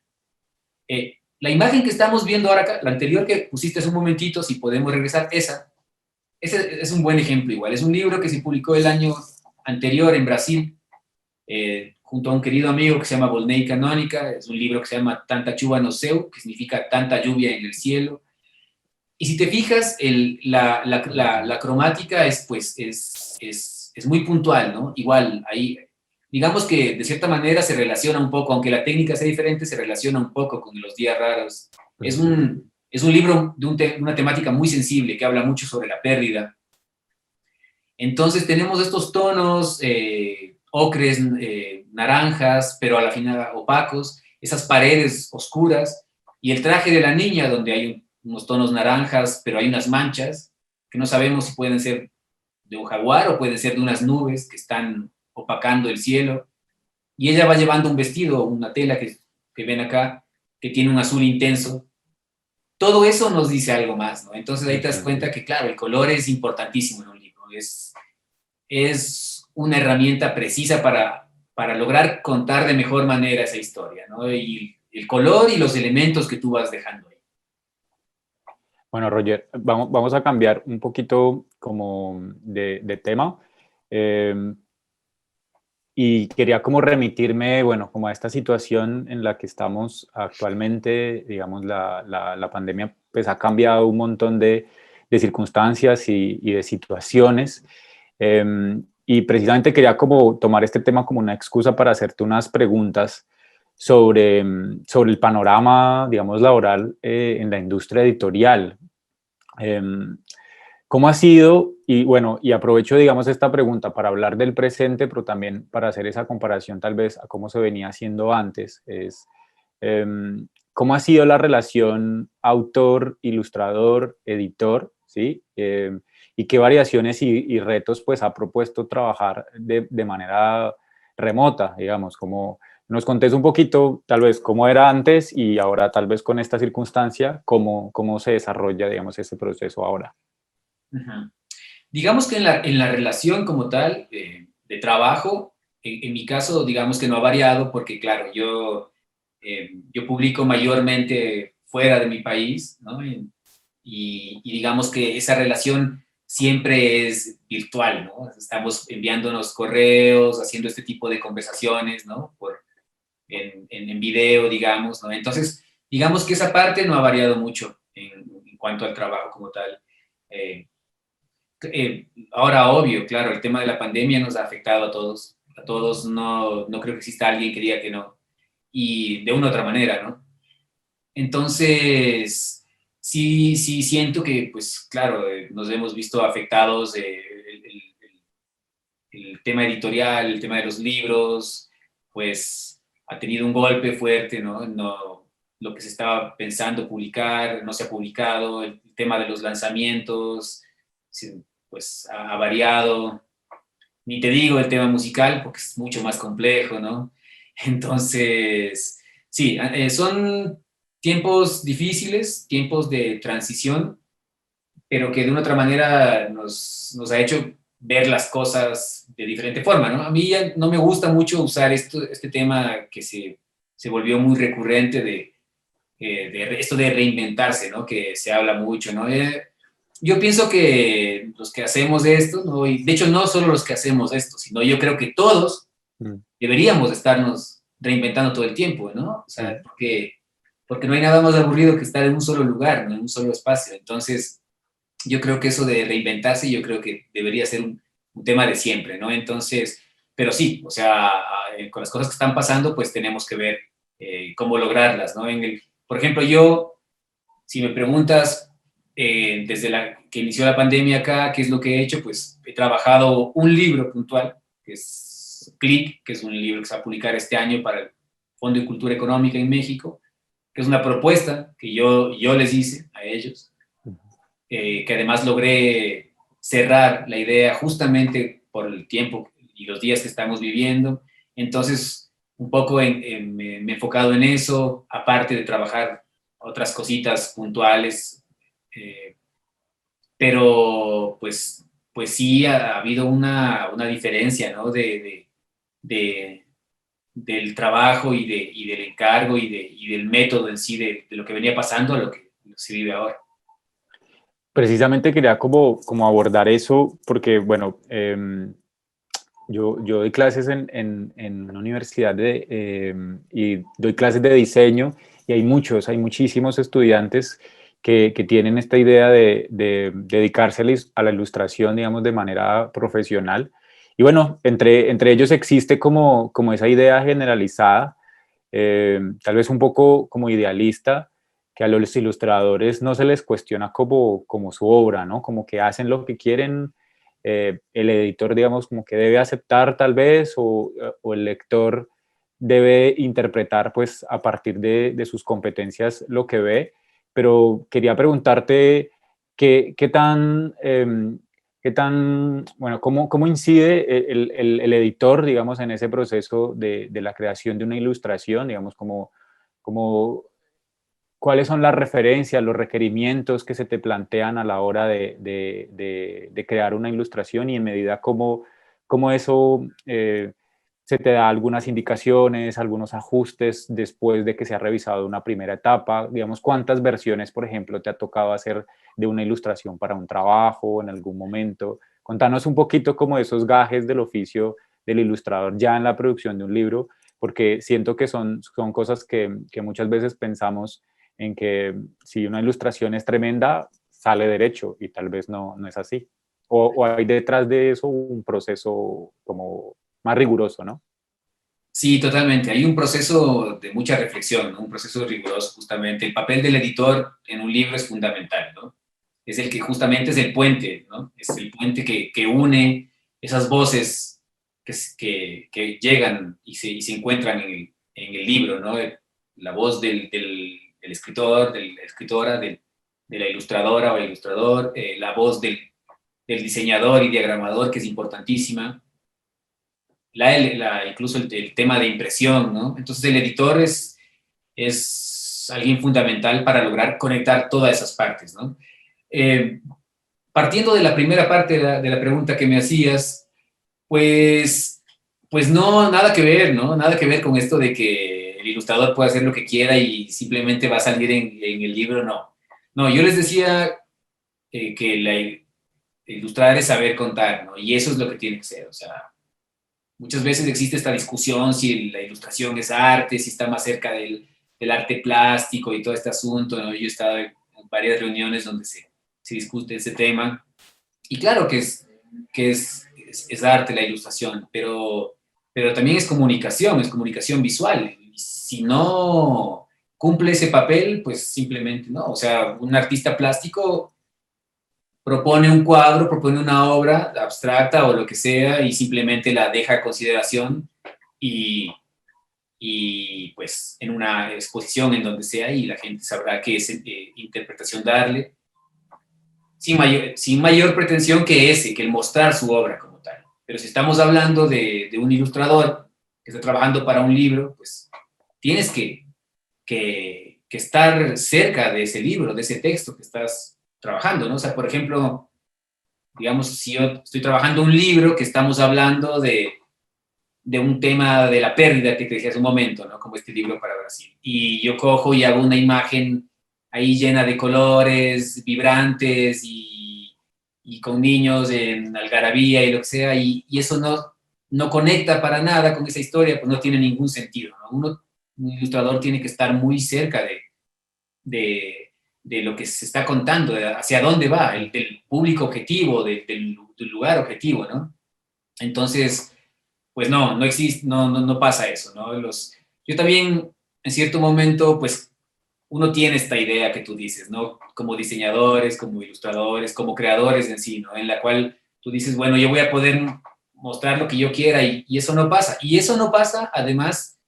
La imagen que estamos viendo ahora, la anterior que pusiste hace un momentito, si podemos regresar, ese es un buen ejemplo igual. Es un libro que se publicó el año anterior en Brasil, junto a un querido amigo que se llama Volney Canónica. Es un libro que se llama Tanta chuva no seu, que significa tanta lluvia en el cielo. Y si te fijas, la cromática es muy puntual, ¿no? Igual, ahí, digamos que de cierta manera se relaciona un poco, aunque la técnica sea diferente, se relaciona un poco con Los Días Raros. Es un libro de una temática muy sensible, que habla mucho sobre la pérdida. Entonces tenemos estos tonos ocres, naranjas, pero a la final opacos, esas paredes oscuras, y el traje de la niña, donde hay unos tonos naranjas, pero hay unas manchas, que no sabemos si pueden ser de un jaguar o pueden ser de unas nubes que están opacando el cielo. Y ella va llevando un vestido, una tela que ven acá, que tiene un azul intenso. Todo eso nos dice algo más, ¿no? Entonces ahí te das cuenta que, claro, el color es importantísimo en un libro. Es una herramienta precisa para lograr contar de mejor manera esa historia, ¿no? Y el color y los elementos que tú vas dejando ahí. Bueno, Roger, vamos a cambiar un poquito como de tema. Eh, y quería como remitirme, bueno, como a esta situación en la que estamos actualmente. Digamos, la pandemia pues ha cambiado un montón de circunstancias y de situaciones. Y precisamente quería como tomar este tema como una excusa para hacerte unas preguntas sobre el panorama, digamos, laboral en la industria editorial. Em, ¿Cómo ha sido? Y bueno, y aprovecho, digamos, esta pregunta para hablar del presente, pero también para hacer esa comparación tal vez a cómo se venía haciendo antes. ¿Cómo ha sido la relación autor, ilustrador, editor? ¿Sí? Y qué variaciones y retos pues ha propuesto trabajar de manera remota, digamos, como nos contés un poquito tal vez cómo era antes y ahora tal vez con esta circunstancia, cómo se desarrolla, digamos, ese proceso ahora. Uh-huh. Digamos que en la relación como tal de trabajo, en mi caso, digamos que no ha variado porque, claro, yo publico mayormente fuera de mi país, ¿no? Y digamos que esa relación siempre es virtual, ¿no? Estamos enviándonos correos, haciendo este tipo de conversaciones, ¿no? En video, digamos, ¿no? Entonces, digamos que esa parte no ha variado mucho en cuanto al trabajo como tal. Eh, Ahora, obvio, claro, el tema de la pandemia nos ha afectado a todos no creo que exista alguien que diga que no, y de una u otra manera, ¿no? Entonces, sí siento que, pues claro, nos hemos visto afectados, el tema editorial, el tema de los libros, pues ha tenido un golpe fuerte, ¿no? Lo que se estaba pensando publicar no se ha publicado, el tema de los lanzamientos, pues ha variado. Ni te digo el tema musical porque es mucho más complejo, ¿no? Entonces, sí, son tiempos difíciles, tiempos de transición, pero que de una otra manera nos ha hecho ver las cosas de diferente forma, ¿no? A mí ya no me gusta mucho usar este tema que se volvió muy recurrente de esto de reinventarse, ¿no? Que se habla mucho, ¿no? Yo pienso que los que hacemos esto, ¿no? Y de hecho no solo los que hacemos esto, sino yo creo que todos deberíamos estarnos reinventando todo el tiempo, ¿no? O sea, porque no hay nada más aburrido que estar en un solo lugar, ¿no? En un solo espacio. Entonces, yo creo que eso de reinventarse, yo creo que debería ser un tema de siempre, ¿no? Entonces, pero sí, o sea, con las cosas que están pasando, pues tenemos que ver cómo lograrlas, ¿no? Por ejemplo, yo, si me preguntas desde que inició la pandemia acá, ¿qué es lo que he hecho? Pues he trabajado un libro puntual, que es CLIC, que es un libro que se va a publicar este año para el Fondo de Cultura Económica en México, que es una propuesta que yo les hice a ellos, que además logré cerrar la idea justamente por el tiempo y los días que estamos viviendo. Entonces, un poco me he enfocado en eso, aparte de trabajar otras cositas puntuales, eh, pero pues sí ha habido una diferencia, ¿no? De, del trabajo y del encargo y del método en sí de lo que venía pasando a lo que se vive ahora. Precisamente quería como abordar eso porque, bueno, yo doy clases en una universidad y doy clases de diseño y hay muchísimos estudiantes que tienen esta idea de dedicarse a la ilustración, digamos, de manera profesional. Y bueno, entre ellos existe como esa idea generalizada, tal vez un poco como idealista, que a los ilustradores no se les cuestiona como su obra, ¿no? Como que hacen lo que quieren. El editor, digamos, como que debe aceptar tal vez, o el lector debe interpretar pues a partir de sus competencias lo que ve, pero quería preguntarte qué tan, bueno, cómo incide el editor, digamos, en ese proceso de la creación de una ilustración, digamos, como cuáles son las referencias, los requerimientos que se te plantean a la hora de crear una ilustración y en medida cómo eso se te da algunas indicaciones, algunos ajustes después de que se ha revisado una primera etapa. Digamos, ¿cuántas versiones, por ejemplo, te ha tocado hacer de una ilustración para un trabajo en algún momento? Contanos un poquito como esos gajes del oficio del ilustrador ya en la producción de un libro, porque siento que son cosas que muchas veces pensamos en que si una ilustración es tremenda, sale derecho y tal vez no es así. O hay detrás de eso un proceso como más riguroso, ¿no? Sí, totalmente. Hay un proceso de mucha reflexión, ¿no? Un proceso riguroso justamente. El papel del editor en un libro es fundamental, ¿no? Es el que justamente es el puente, ¿no? Es el puente que une esas voces que llegan y se encuentran en el libro, ¿no? La voz del escritor, de la escritora, de la ilustradora o el ilustrador, la voz del diseñador y diagramador, que es importantísima, incluso el tema de impresión, ¿no? Entonces el editor es alguien fundamental para lograr conectar todas esas partes, ¿no? Eh, Partiendo de la primera parte de la pregunta que me hacías, pues, pues no, nada que ver, ¿no? Nada que ver con esto de que el ilustrador puede hacer lo que quiera y simplemente va a salir en el libro, no. No, yo les decía que ilustrar es saber contar, ¿no? Y eso es lo que tiene que ser, o sea, muchas veces existe esta discusión si la ilustración es arte, si está más cerca del arte plástico y todo este asunto, ¿no? Yo he estado en varias reuniones donde se discute ese tema. Y claro que es arte la ilustración, pero también es comunicación visual. Y si no cumple ese papel, pues simplemente no. O sea, un artista plástico propone un cuadro, propone una obra abstracta o lo que sea y simplemente la deja a consideración y, y pues en una exposición en donde sea y la gente sabrá qué interpretación darle, sin mayor pretensión que el mostrar su obra como tal. Pero si estamos hablando de un ilustrador que está trabajando para un libro, pues tienes que estar cerca de ese libro, de ese texto que estás trabajando, ¿no? O sea, por ejemplo, digamos, si yo estoy trabajando un libro que estamos hablando de un tema de la pérdida que te decía hace un momento, ¿no? Como este libro para Brasil. Y yo cojo y hago una imagen ahí llena de colores vibrantes y con niños en algarabía y lo que sea, y eso no conecta para nada con esa historia, pues no tiene ningún sentido, ¿no? Un ilustrador tiene que estar muy cerca de lo que se está contando, hacia dónde va, del público objetivo, del lugar objetivo, ¿no? Entonces, pues no existe, no pasa eso, ¿no? Yo también, en cierto momento, pues uno tiene esta idea que tú dices, ¿no? Como diseñadores, como ilustradores, como creadores en sí, ¿no? En la cual tú dices, bueno, yo voy a poder mostrar lo que yo quiera y eso no pasa. Y eso no pasa, además,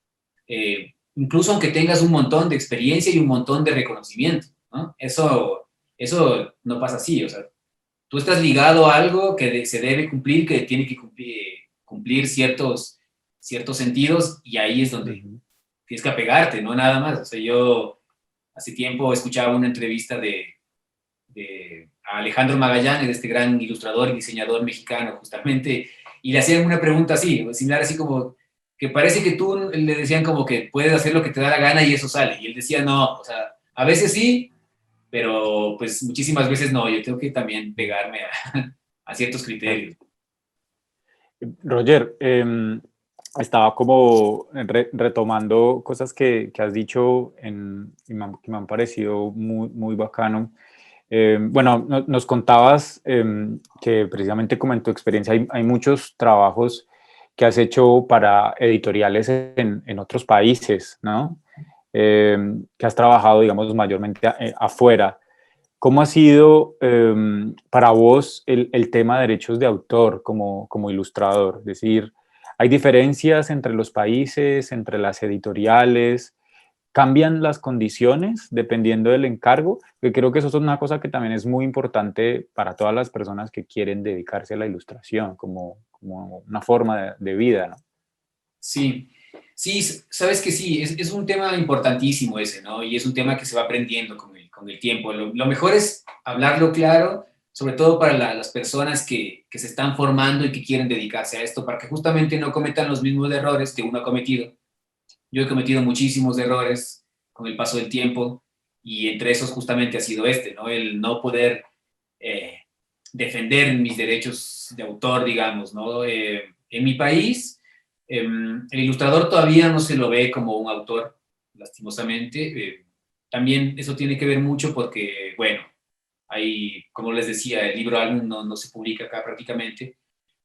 incluso aunque tengas un montón de experiencia y un montón de reconocimiento, ¿no? Eso no pasa así, o sea, tú estás ligado a algo que se debe cumplir, que tiene que cumplir ciertos sentidos y ahí es donde Ujú. tienes que apegarte, no nada más. O sea, yo hace tiempo escuchaba una entrevista de a Alejandro Magallanes, de este gran ilustrador y diseñador mexicano, justamente, y le hacían una pregunta así, similar así como que parece que tú le decían como que puedes hacer lo que te da la gana y eso sale. Y él decía, no, o sea, a veces sí, pero pues muchísimas veces no, yo tengo que también pegarme a ciertos criterios. Roger, estaba como retomando cosas que has dicho que me han parecido muy bacano. Bueno, nos contabas que precisamente como en tu experiencia hay muchos trabajos que has hecho para editoriales en otros países, ¿no? Que has trabajado, digamos, mayormente afuera. ¿Cómo ha sido para vos el tema de derechos de autor como ilustrador? Es decir, ¿Hay diferencias entre los países, entre las editoriales? ¿Cambian las condiciones dependiendo del encargo? Que creo que eso es una cosa que también es muy importante para todas las personas que quieren dedicarse a la ilustración como una forma de vida, ¿no? Sí, sí, sabes que sí, es un tema importantísimo ese, ¿no? Y es un tema que se va aprendiendo con el tiempo. Lo mejor es hablarlo claro, sobre todo para las personas que se están formando y que quieren dedicarse a esto, para que justamente no cometan los mismos errores que uno ha cometido. Yo he cometido muchísimos errores con el paso del tiempo y entre esos justamente ha sido este, ¿no? El no poder eh, defender mis derechos de autor, digamos, ¿no? En mi país, el ilustrador todavía no se lo ve como un autor, lastimosamente. También eso tiene que ver mucho porque, bueno, hay, como les decía, el libro álbum no se publica acá prácticamente,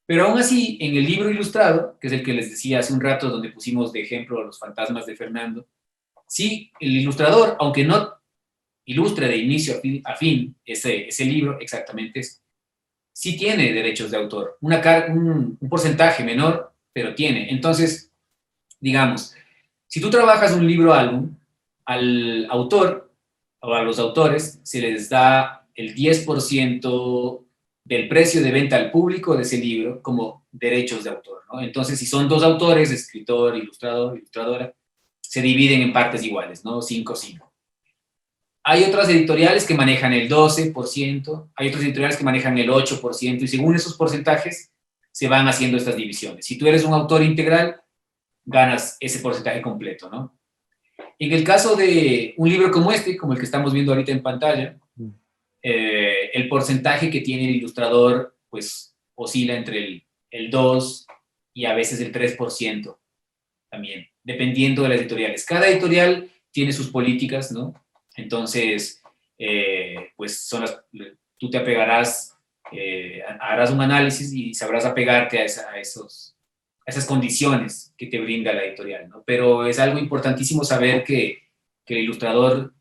pero aún así, en el libro ilustrado, que es el que les decía hace un rato, donde pusimos de ejemplo Los fantasmas de Fernando, sí, el ilustrador, aunque no ilustre de inicio a fin ese libro, exactamente eso, sí tiene derechos de autor, un porcentaje menor, pero tiene. Entonces, digamos, si tú trabajas un libro álbum, al autor o a los autores se les da el 10% del precio de venta al público de ese libro como derechos de autor, ¿no? Entonces, si son dos autores, escritor, ilustrador, ilustradora, se dividen en partes iguales, ¿no? 5-5. Hay otras editoriales que manejan el 12%, hay otras editoriales que manejan el 8%, y según esos porcentajes se van haciendo estas divisiones. Si tú eres un autor integral, ganas ese porcentaje completo, ¿no? En el caso de un libro como este, como el que estamos viendo ahorita en pantalla, el porcentaje que tiene el ilustrador, pues, oscila entre el 2 y a veces el 3% también, dependiendo de las editoriales. Cada editorial tiene sus políticas, ¿no? Entonces, pues tú te apegarás, harás un análisis y sabrás apegarte a esas condiciones que te brinda la editorial, ¿no? Pero es algo importantísimo saber que el ilustrador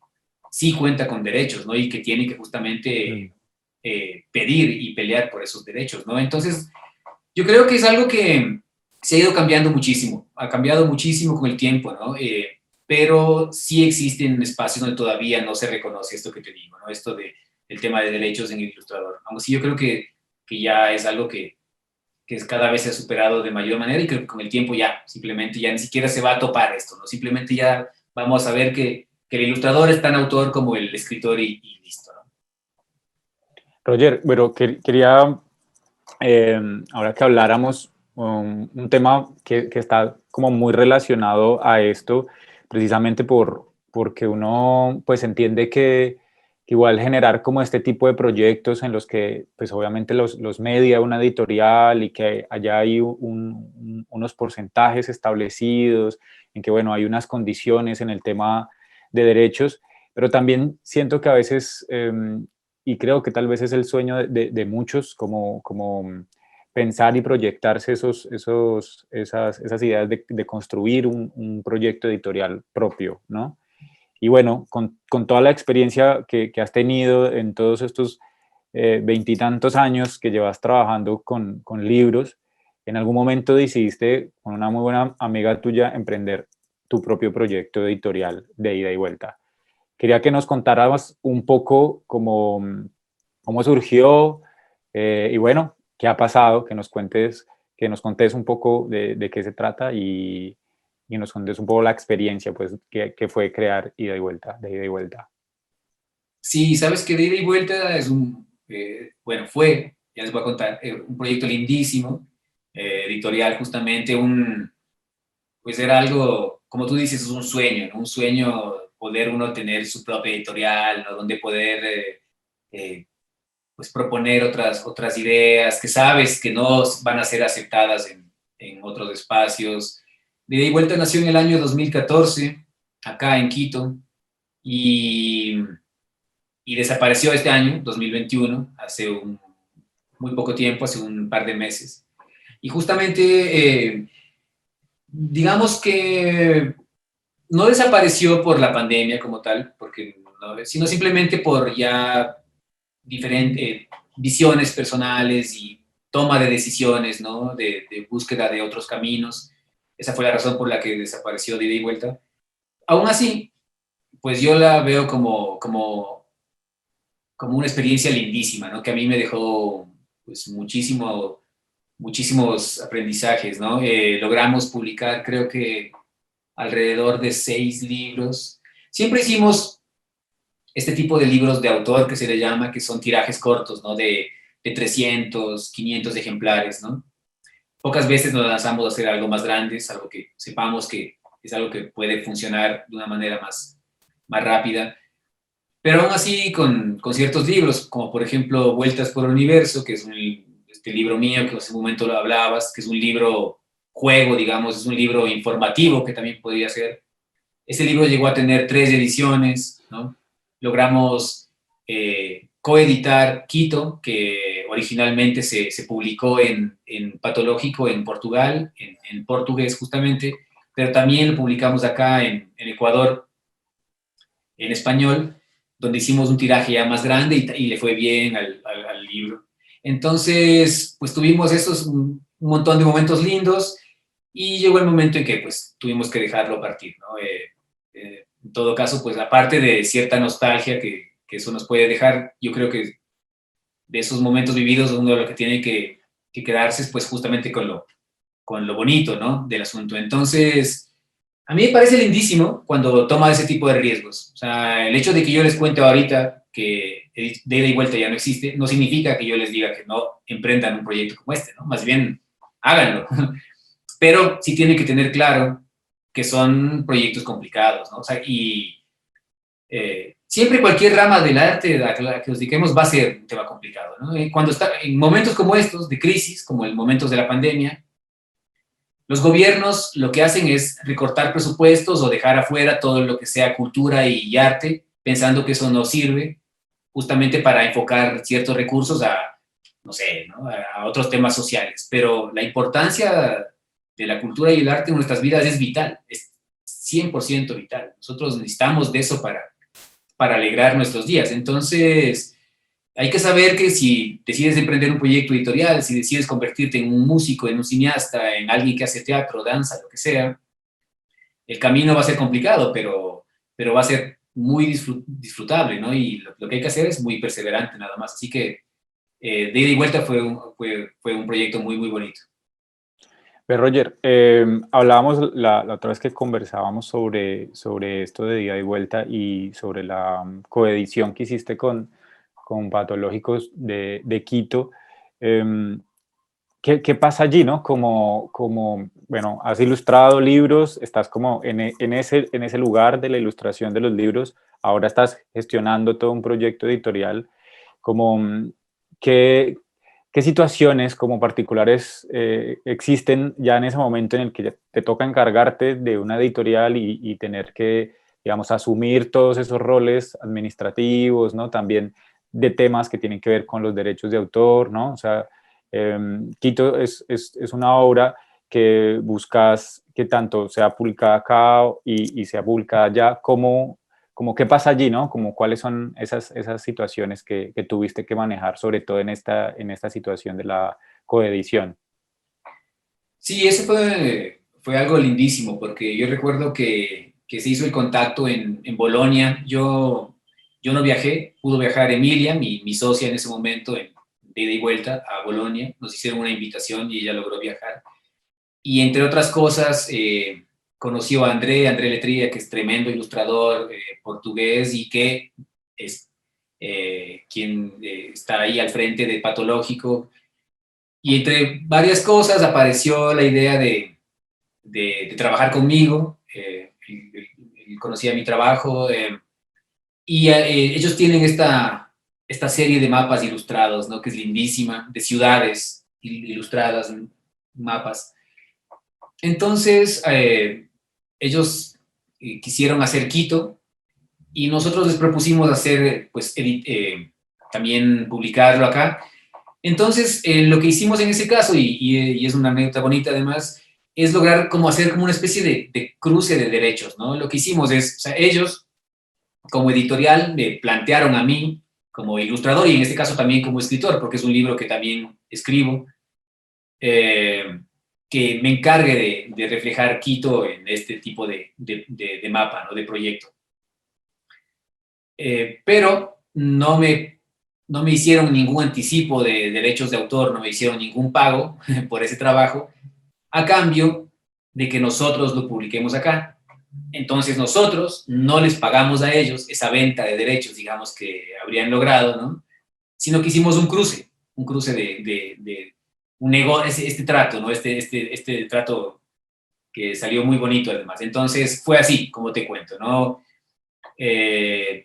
sí cuenta con derechos, ¿no? Y que tiene que justamente pedir y pelear por esos derechos, ¿no? Entonces, yo creo que es algo que se ha ido cambiando muchísimo, ha cambiado muchísimo con el tiempo, ¿no? Pero sí existen espacios donde todavía no se reconoce esto que te digo, ¿no? Esto del tema de derechos en el ilustrador. Aunque sí yo creo que ya es algo que cada vez se ha superado de mayor manera y que con el tiempo ya simplemente ya ni siquiera se va a topar esto, ¿no? Simplemente ya vamos a ver que el ilustrador es tan autor como el escritor y listo, ¿no? Roger, bueno, quería, ahora que habláramos, un tema que está como muy relacionado a esto, precisamente porque uno pues entiende que igual generar como este tipo de proyectos en los que pues obviamente los media una editorial y que allá hay unos porcentajes establecidos, en que bueno, hay unas condiciones en el tema de derechos, pero también siento que a veces y creo que tal vez es el sueño de muchos, como pensar y proyectarse esas ideas de construir un proyecto editorial propio, ¿no? Y bueno, con toda la experiencia que has tenido en todos estos veintitantos años que llevas trabajando con libros, en algún momento decidiste, con una muy buena amiga tuya, emprender tu propio proyecto editorial de ida y vuelta. Quería que nos contaras un poco cómo surgió y bueno, qué ha pasado, que nos contes un poco de qué se trata y nos contes un poco la experiencia pues, que fue crear ida y vuelta, de ida y vuelta. Sí, sabes que de ida y vuelta es bueno, fue, ya les voy a contar, un proyecto lindísimo, editorial justamente, pues era algo, como tú dices, es un sueño, ¿no? Un sueño poder uno tener su propia editorial, ¿no? Donde poder pues proponer otras ideas que sabes que no van a ser aceptadas en otros espacios. De ida y vuelta nació en el año 2014, acá en Quito, y desapareció este año, 2021, hace muy poco tiempo, hace un par de meses. Y justamente, digamos que no desapareció por la pandemia como tal, sino simplemente por ya diferentes visiones personales y toma de decisiones, ¿no? De búsqueda de otros caminos. Esa fue la razón por la que desapareció de ida y vuelta. Aún así, pues yo la veo como una experiencia lindísima, ¿no? Que a mí me dejó pues muchísimos aprendizajes, ¿no? Logramos publicar, creo que alrededor de 6 libros. Siempre hicimos este tipo de libros de autor que se le llama, que son tirajes cortos, ¿no? De 300, 500 ejemplares, ¿no? Pocas veces nos lanzamos a hacer algo más grande, algo que sepamos que es algo que puede funcionar de una manera más rápida. Pero aún así, con ciertos libros, como por ejemplo Vueltas por el Universo, que es este libro mío que hace un momento lo hablabas, que es un libro juego, digamos, es un libro informativo que también podría ser. Ese libro llegó a tener 3 ediciones, ¿no? Logramos coeditar Quito, que originalmente se publicó en Patológico en Portugal, en portugués justamente, pero también lo publicamos acá en Ecuador en español, donde hicimos un tiraje ya más grande y le fue bien al libro. Entonces, pues tuvimos un montón de momentos lindos y llegó el momento en que pues tuvimos que dejarlo partir, ¿no? En todo caso, pues aparte de cierta nostalgia que eso nos puede dejar, yo creo que de esos momentos vividos uno lo que tiene que quedarse es pues justamente con lo bonito, ¿no? Del asunto. Entonces, a mí me parece lindísimo cuando toma ese tipo de riesgos. O sea, el hecho de que yo les cuente ahorita que de ida y vuelta ya no existe, no significa que yo les diga que no emprendan un proyecto como este, ¿no? Más bien, háganlo. Pero sí tienen que tener claro que son proyectos complicados, ¿no? O sea, y siempre cualquier rama del arte a la que nos dediquemos va a ser un tema complicado, ¿no? Cuando está en momentos como estos, de crisis, como en momentos de la pandemia, los gobiernos lo que hacen es recortar presupuestos o dejar afuera todo lo que sea cultura y arte, pensando que eso no sirve, justamente para enfocar ciertos recursos no sé, ¿no? A otros temas sociales. Pero la importancia de la cultura y el arte en nuestras vidas es vital, es 100% vital. Nosotros necesitamos de eso para alegrar nuestros días. Entonces, hay que saber que si decides emprender un proyecto editorial, si decides convertirte en un músico, en un cineasta, en alguien que hace teatro, danza, lo que sea, el camino va a ser complicado, pero va a ser muy disfrutable, ¿no? Y lo que hay que hacer es muy perseverante nada más. Así que de ida y vuelta fue un proyecto muy, muy bonito. Pero Roger, hablábamos la otra vez que conversábamos sobre esto de ida y vuelta y sobre la coedición que hiciste con Patológicos de Quito. em, ¿Qué pasa allí, no? Bueno, has ilustrado libros, estás como en ese lugar de la ilustración de los libros, ahora estás gestionando todo un proyecto editorial, como, ¿qué, qué situaciones como particulares existen ya en ese momento en el que te toca encargarte de una editorial y tener que, digamos, asumir todos esos roles administrativos, ¿no? También de temas que tienen que ver con los derechos de autor, ¿no? O sea, Quito es una obra que buscas que tanto sea publicada acá y sea publicada allá, como qué pasa allí, ¿no? Como cuáles son esas situaciones que tuviste que manejar, sobre todo en esta situación de la coedición. Sí, ese fue algo lindísimo, porque yo recuerdo que se hizo el contacto en Bolonia. Yo no viajé, pudo viajar Emilia, mi socia en ese momento, de ida y vuelta a Bolonia. Nos hicieron una invitación y ella logró viajar. Y entre otras cosas, conoció a André Letría, que es tremendo ilustrador portugués y que es quien está ahí al frente de Patológico. Y entre varias cosas apareció la idea de trabajar conmigo. Él conocía mi trabajo y ellos tienen esta serie de mapas ilustrados, ¿no? Que es lindísima, de ciudades ilustradas, mapas. Entonces, ellos quisieron hacer Quito y nosotros les propusimos hacer, pues, también publicarlo acá. Entonces, lo que hicimos en ese caso, y es una anécdota bonita además, es lograr hacer como una especie de cruce de derechos, ¿no? Lo que hicimos es, o sea, ellos, como editorial, me plantearon a mí como ilustrador y en este caso también como escritor, porque es un libro que también escribo, que me encargue de reflejar Quito en este tipo de mapa, ¿no? De proyecto. Pero no me hicieron ningún anticipo de derechos de autor, no me hicieron ningún pago por ese trabajo, a cambio de que nosotros lo publiquemos acá. Entonces nosotros no les pagamos a ellos esa venta de derechos, digamos, que habrían logrado, ¿no? Sino que hicimos un cruce de un negocio, este trato, ¿no? Este trato que salió muy bonito además. Entonces fue así, como te cuento, ¿no?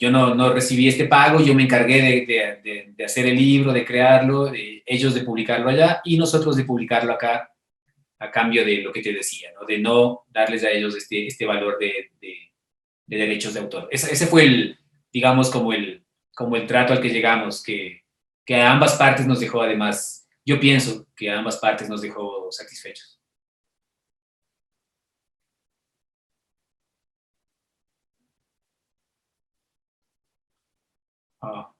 Yo no recibí este pago, yo me encargué de hacer el libro, de crearlo, ellos de publicarlo allá y nosotros de publicarlo acá a cambio de lo que te decía, ¿no? De no darles a ellos este valor de derechos de autor. Ese fue digamos, como el trato al que llegamos, que a ambas partes nos dejó además, yo pienso que a ambas partes nos dejó satisfechos.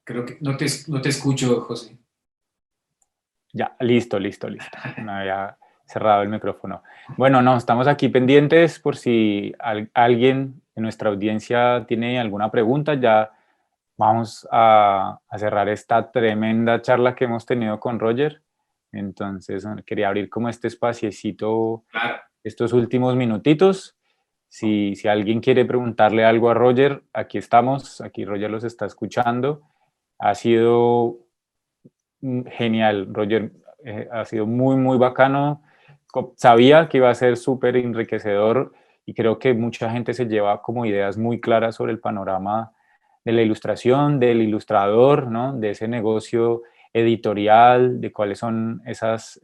Creo que no te escucho, José. Ya, listo. Me había cerrado el micrófono. Bueno, no, estamos aquí pendientes por si alguien en nuestra audiencia tiene alguna pregunta. Ya vamos a cerrar esta tremenda charla que hemos tenido con Roger. Entonces, quería abrir como este espaciecito, Claro. estos últimos minutitos. Si alguien quiere preguntarle algo a Roger, aquí estamos, aquí Roger los está escuchando. Ha sido genial, Roger, ha sido muy bacano. Sabía que iba a ser súper enriquecedor y creo que mucha gente se lleva como ideas muy claras sobre el panorama de la ilustración, del ilustrador, ¿no? De ese negocio editorial, de cuáles son esas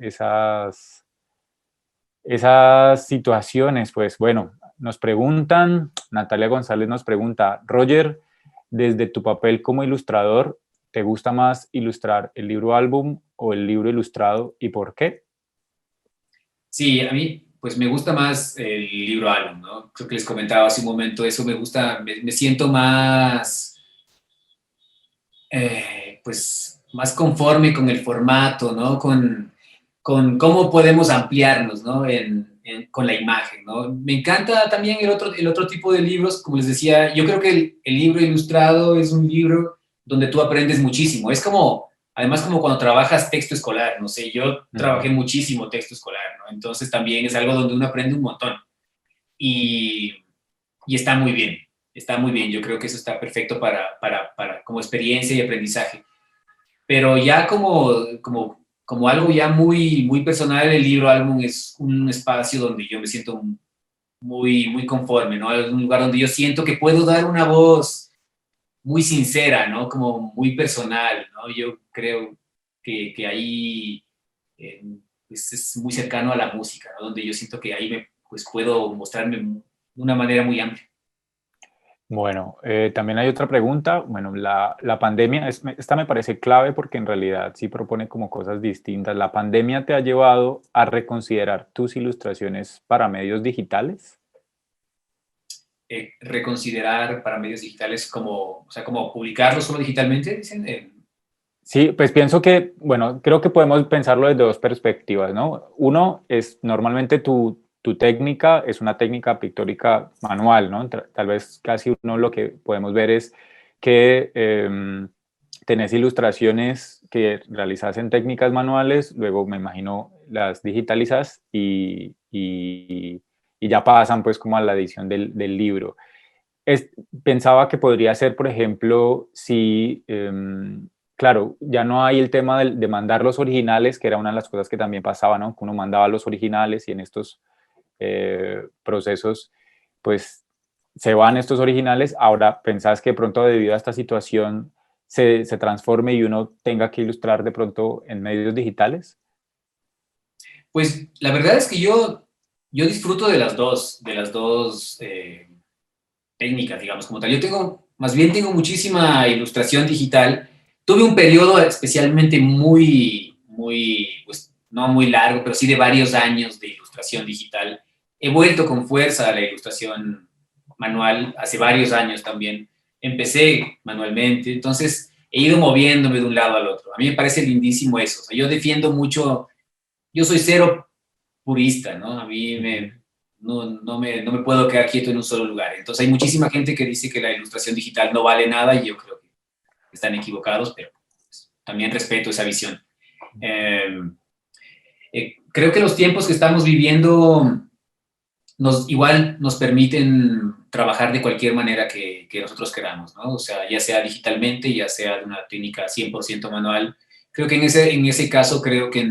situaciones. Pues bueno, nos preguntan, Natalia González nos pregunta, Roger, desde tu papel como ilustrador, ¿te gusta más ilustrar el libro álbum o el libro ilustrado y por qué? Sí, a mí pues me gusta más el libro álbum, ¿no? Creo que les comentaba hace un momento, eso me gusta, me siento más, pues, más conforme con el formato, ¿no? Con cómo podemos ampliarnos, ¿no? Con la imagen, ¿no? Me encanta también el otro tipo de libros, como les decía, yo creo que el libro ilustrado es un libro donde tú aprendes muchísimo. Es como, además, como cuando trabajas texto escolar, no sé, yo trabajé muchísimo texto escolar, ¿no? Entonces también es algo donde uno aprende un montón. Y, y está muy bien. Yo creo que eso está perfecto para como experiencia y aprendizaje. Pero ya como algo ya muy personal, el libro álbum es un espacio donde yo me siento muy conforme, ¿no? Es un lugar donde yo siento que puedo dar una voz muy sincera, ¿no? Como muy personal, ¿no? Yo creo que ahí pues es muy cercano a la música, ¿no? Donde yo siento que ahí pues puedo mostrarme de una manera muy amplia. Bueno, también hay otra pregunta. Bueno, la pandemia, esta me parece clave porque en realidad sí propone como cosas distintas. ¿La pandemia te ha llevado a reconsiderar tus ilustraciones para medios digitales? Reconsiderar para medios digitales como, o sea, como publicarlo solo digitalmente, dicen. Sí, pues pienso que, bueno, creo que podemos pensarlo desde dos perspectivas, ¿no? Uno es normalmente tu técnica es una técnica pictórica manual, ¿no? Tal vez casi uno lo que podemos ver es que tenés ilustraciones que realizas en técnicas manuales, luego me imagino las digitalizas y ya pasan pues como a la edición del libro. Pensaba que podría ser, por ejemplo, si, claro, ya no hay el tema de mandar los originales, que era una de las cosas que también pasaba, ¿no? Que uno mandaba los originales y en estos procesos, pues se van estos originales. Ahora, ¿pensás que de pronto debido a esta situación se transforme y uno tenga que ilustrar de pronto en medios digitales? Pues la verdad es que yo disfruto de las dos técnicas, digamos, como tal. Más bien tengo muchísima ilustración digital. Tuve un periodo especialmente pues no muy largo, pero sí de varios años de ilustración digital. He vuelto con fuerza a la ilustración manual hace varios años también. Empecé manualmente, entonces he ido moviéndome de un lado al otro. A mí me parece lindísimo eso. O sea, yo defiendo mucho yo soy cero purista, ¿no? A mí no me puedo quedar quieto en un solo lugar. Entonces hay muchísima gente que dice que la ilustración digital no vale nada y yo creo que están equivocados, pero pues, también respeto esa visión. Creo que los tiempos que estamos viviendo igual nos permiten trabajar de cualquier manera que nosotros queramos, ¿no? O sea, ya sea digitalmente, ya sea de una técnica 100% manual. Creo que en ese caso creo que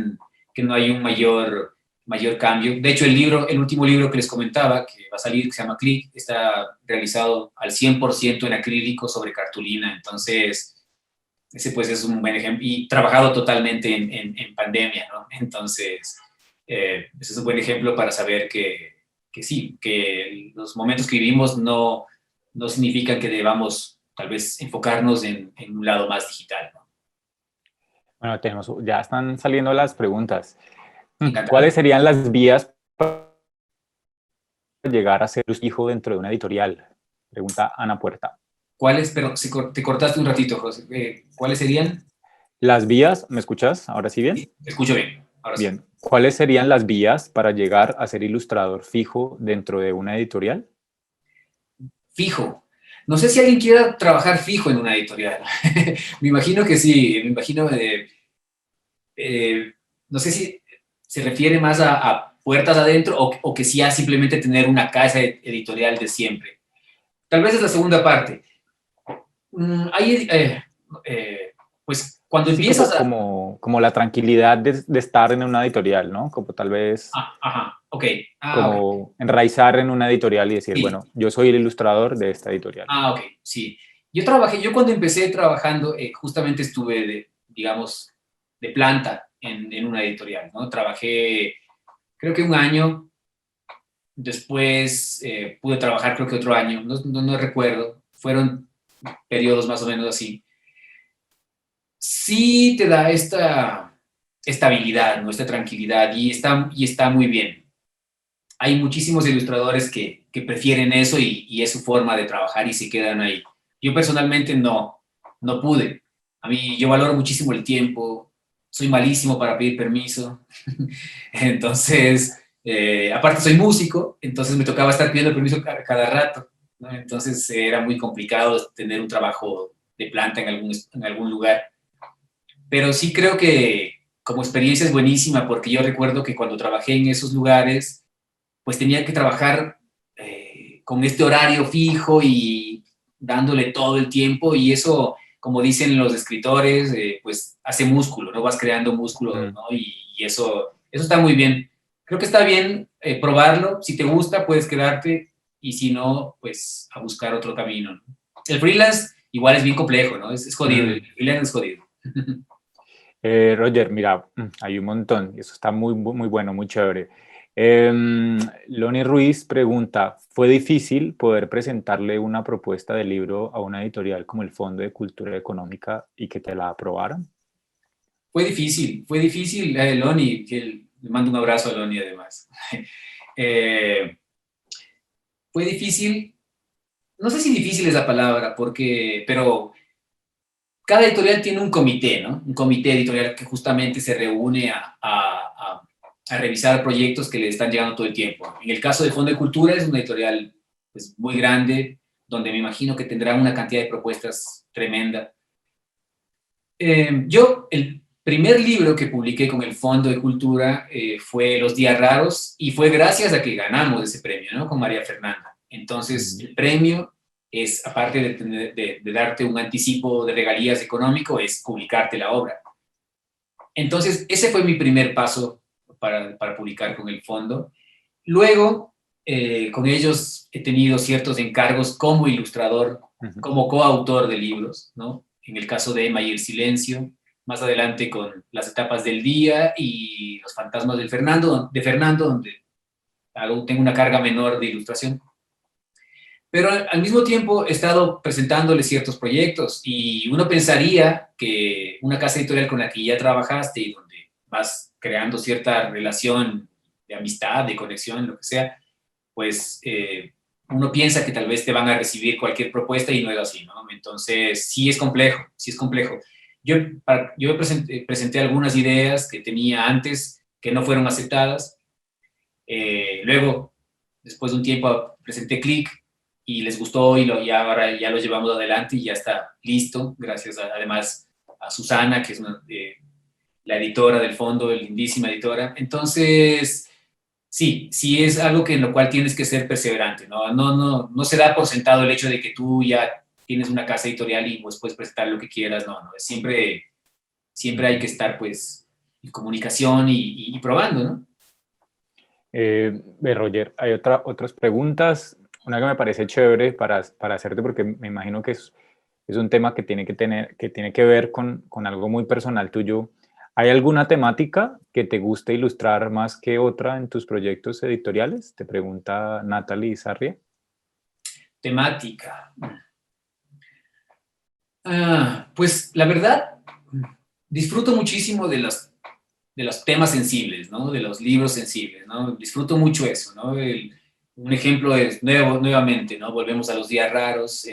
no hay un mayor cambio. De hecho, el último libro que les comentaba, que va a salir, que se llama Click, está realizado al 100% en acrílico sobre cartulina. Entonces, ese pues es un buen ejemplo. Y trabajado totalmente en pandemia, ¿no? Entonces, ese es un buen ejemplo para saber que sí, que los momentos que vivimos no significan que debamos tal vez enfocarnos en un lado más digital, ¿no? Bueno, ya están saliendo las preguntas. Encantado. ¿Cuáles serían las vías para llegar a ser hijo dentro de una editorial? Pregunta Ana Puerta. Pero te cortaste un ratito, José. ¿Cuáles serían? Las vías, ¿me escuchas? ¿Ahora sí bien? Sí, escucho bien. Ahora sí. Bien. ¿Cuáles serían las vías para llegar a ser ilustrador fijo dentro de una editorial? Fijo. No sé si alguien quiera trabajar fijo en una editorial. Me imagino que sí. Me imagino, no sé si se refiere más a puertas adentro o que sí a simplemente tener una casa editorial de siempre. Tal vez es la segunda parte. Hay, pues cuando Sí, empiezas a... como la tranquilidad de estar en una editorial, ¿no? Como tal vez Ajá, ok. Ok. como enraizar en una editorial y decir, Sí. bueno, yo soy el ilustrador de esta editorial. Ok, sí. Yo cuando empecé trabajando, justamente estuve, digamos, de planta en una editorial, ¿no? Trabajé, creo que un año, después pude trabajar creo que otro año, no recuerdo, fueron periodos más o menos así. Sí te da esta estabilidad, ¿no? Esta tranquilidad y está muy bien. Hay muchísimos ilustradores que prefieren eso y es su forma de trabajar y se quedan ahí. Yo personalmente no pude. A mí yo valoro muchísimo el tiempo, soy malísimo para pedir permiso. Entonces, aparte soy músico, entonces me tocaba estar pidiendo permiso cada rato, ¿no? Entonces era muy complicado tener un trabajo de planta en algún lugar. Pero sí creo que como experiencia es buenísima porque yo recuerdo que cuando trabajé en esos lugares, pues tenía que trabajar con este horario fijo y dándole todo el tiempo y eso, como dicen los escritores, pues hace músculo, ¿no? Vas creando músculo, Mm. ¿no? Y eso está muy bien. Creo que está bien probarlo. Si te gusta, puedes quedarte y si no, pues a buscar otro camino, ¿no? El freelance igual es bien complejo, ¿no? Es jodido, el Mm. freelance es jodido. Roger, mira, hay un montón, eso está muy bueno, muy chévere. Loni Ruiz pregunta, ¿fue difícil poder presentarle una propuesta de libro a una editorial como el Fondo de Cultura Económica y que te la aprobaran? Fue difícil, Loni, le mando un abrazo a Loni además. Fue difícil, no sé si difícil es la palabra, pero cada editorial tiene un comité, ¿no? Un comité editorial que justamente se reúne a revisar proyectos que le están llegando todo el tiempo. En el caso de Fondo de Cultura es una editorial pues, muy grande, donde me imagino que tendrá una cantidad de propuestas tremenda. El primer libro que publiqué con el Fondo de Cultura fue Los Días Raros y fue gracias a que ganamos ese premio, ¿no? Con María Fernanda. Entonces, el premio es, aparte de darte un anticipo de regalías económico, es publicarte la obra. Entonces, ese fue mi primer paso para publicar con el fondo. Luego, con ellos he tenido ciertos encargos como ilustrador, como coautor de libros, ¿no? En el caso de Emma y el Silencio, más adelante con Las Etapas del Día y Los Fantasmas de Fernando, donde tengo una carga menor de ilustración. Pero al mismo tiempo he estado presentándole ciertos proyectos y uno pensaría que una casa editorial con la que ya trabajaste y donde vas creando cierta relación de amistad, de conexión, lo que sea, pues uno piensa que tal vez te van a recibir cualquier propuesta y no es así, ¿no? Entonces sí es complejo, sí es complejo. Yo presenté algunas ideas que tenía antes que no fueron aceptadas. Luego, después de un tiempo, presenté Click y les gustó y ahora ya lo llevamos adelante y ya está listo, gracias además a Susana, que es la editora del fondo, lindísima editora. Entonces, sí es algo en lo cual tienes que ser perseverante, ¿no? No se da por sentado el hecho de que tú ya tienes una casa editorial y pues puedes presentar lo que quieras, no, siempre hay que estar pues en comunicación y probando, ¿no? Roger, hay otras preguntas. Una que me parece chévere para hacerte, porque me imagino que es un tema que tiene que ver con algo muy personal tuyo. ¿Hay alguna temática que te guste ilustrar más que otra en tus proyectos editoriales? Te pregunta Natalie Sarria. Temática. Pues la verdad, disfruto muchísimo de los temas sensibles, ¿no? De los libros sensibles, ¿no? Disfruto mucho eso, ¿no? Un ejemplo es, nuevamente, ¿no? Volvemos a los días raros.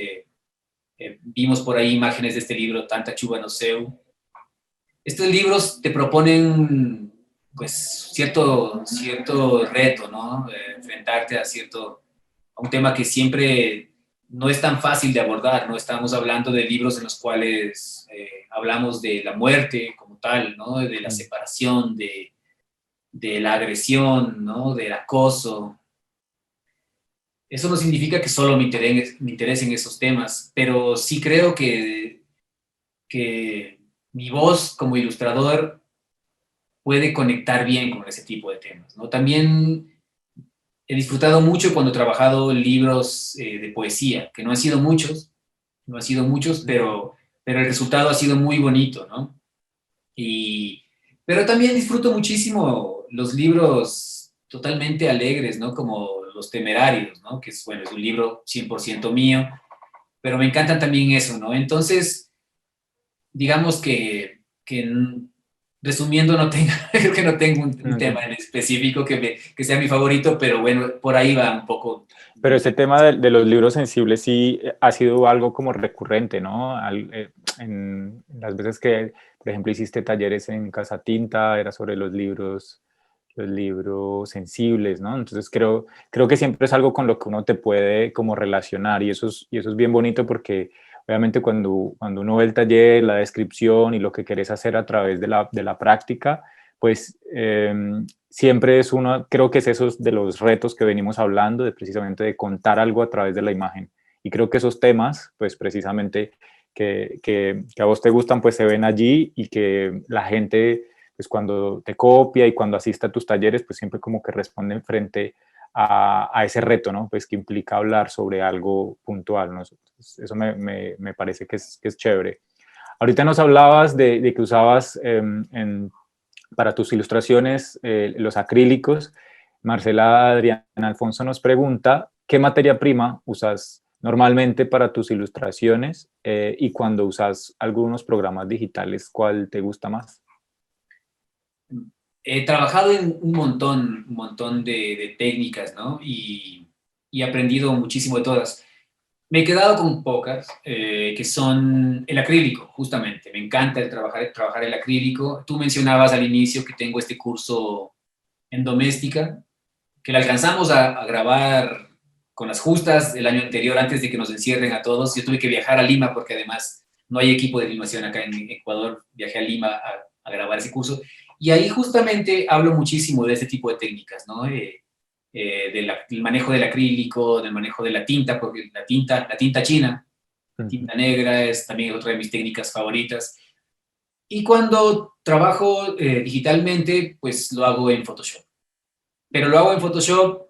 Vimos por ahí imágenes de este libro, Tanta Chuva no Seu. Estos libros te proponen, pues, cierto reto, ¿no? Enfrentarte a un tema que siempre no es tan fácil de abordar, ¿no? Estamos hablando de libros en los cuales hablamos de la muerte como tal, ¿no? De la separación, de la agresión, ¿no? Del acoso. Eso no significa que solo me interesen esos temas, pero sí creo que mi voz como ilustrador puede conectar bien con ese tipo de temas, ¿no? También he disfrutado mucho cuando he trabajado en libros de poesía, que no han sido muchos, pero el resultado ha sido muy bonito, ¿no? Pero también disfruto muchísimo los libros totalmente alegres, ¿no? Como Los Temerarios, ¿no? Que es un libro 100% mío, pero me encantan también eso, ¿no? Entonces, digamos que resumiendo, creo que no tengo un tema en específico que sea mi favorito, pero bueno, por ahí va un poco. Pero ese tema de los libros sensibles sí ha sido algo como recurrente, ¿no? En las veces que, por ejemplo, hiciste talleres en Casa Tinta, era sobre los libros sensibles, ¿no? Entonces creo que siempre es algo con lo que uno te puede como relacionar y eso es bien bonito porque obviamente cuando uno ve el taller, la descripción y lo que querés hacer a través de la práctica, pues siempre es creo que es esos de los retos que venimos hablando, precisamente de contar algo a través de la imagen. Y creo que esos temas, pues precisamente que a vos te gustan, pues se ven allí y que la gente, pues cuando te copia y cuando asiste a tus talleres, pues siempre como que responden frente a ese reto, ¿no? Pues que implica hablar sobre algo puntual, ¿no? Eso me parece que es chévere. Ahorita nos hablabas de que usabas para tus ilustraciones los acrílicos. Marcela Adriana Alfonso nos pregunta, ¿qué materia prima usas normalmente para tus ilustraciones y cuando usas algunos programas digitales, cuál te gusta más? He trabajado en un montón de técnicas, ¿no? Y he aprendido muchísimo de todas. Me he quedado con pocas, que son el acrílico, justamente. Me encanta trabajar el acrílico. Tú mencionabas al inicio que tengo este curso en doméstica, que le alcanzamos a grabar con las justas el año anterior, antes de que nos encierren a todos. Yo tuve que viajar a Lima porque además no hay equipo de filmación acá en Ecuador. Viajé a Lima a grabar ese curso. Y ahí justamente hablo muchísimo de este tipo de técnicas, ¿no? Del manejo del acrílico, del manejo de la tinta, porque la tinta china, tinta negra, es también otra de mis técnicas favoritas. Y cuando trabajo digitalmente, pues lo hago en Photoshop. Pero lo hago en Photoshop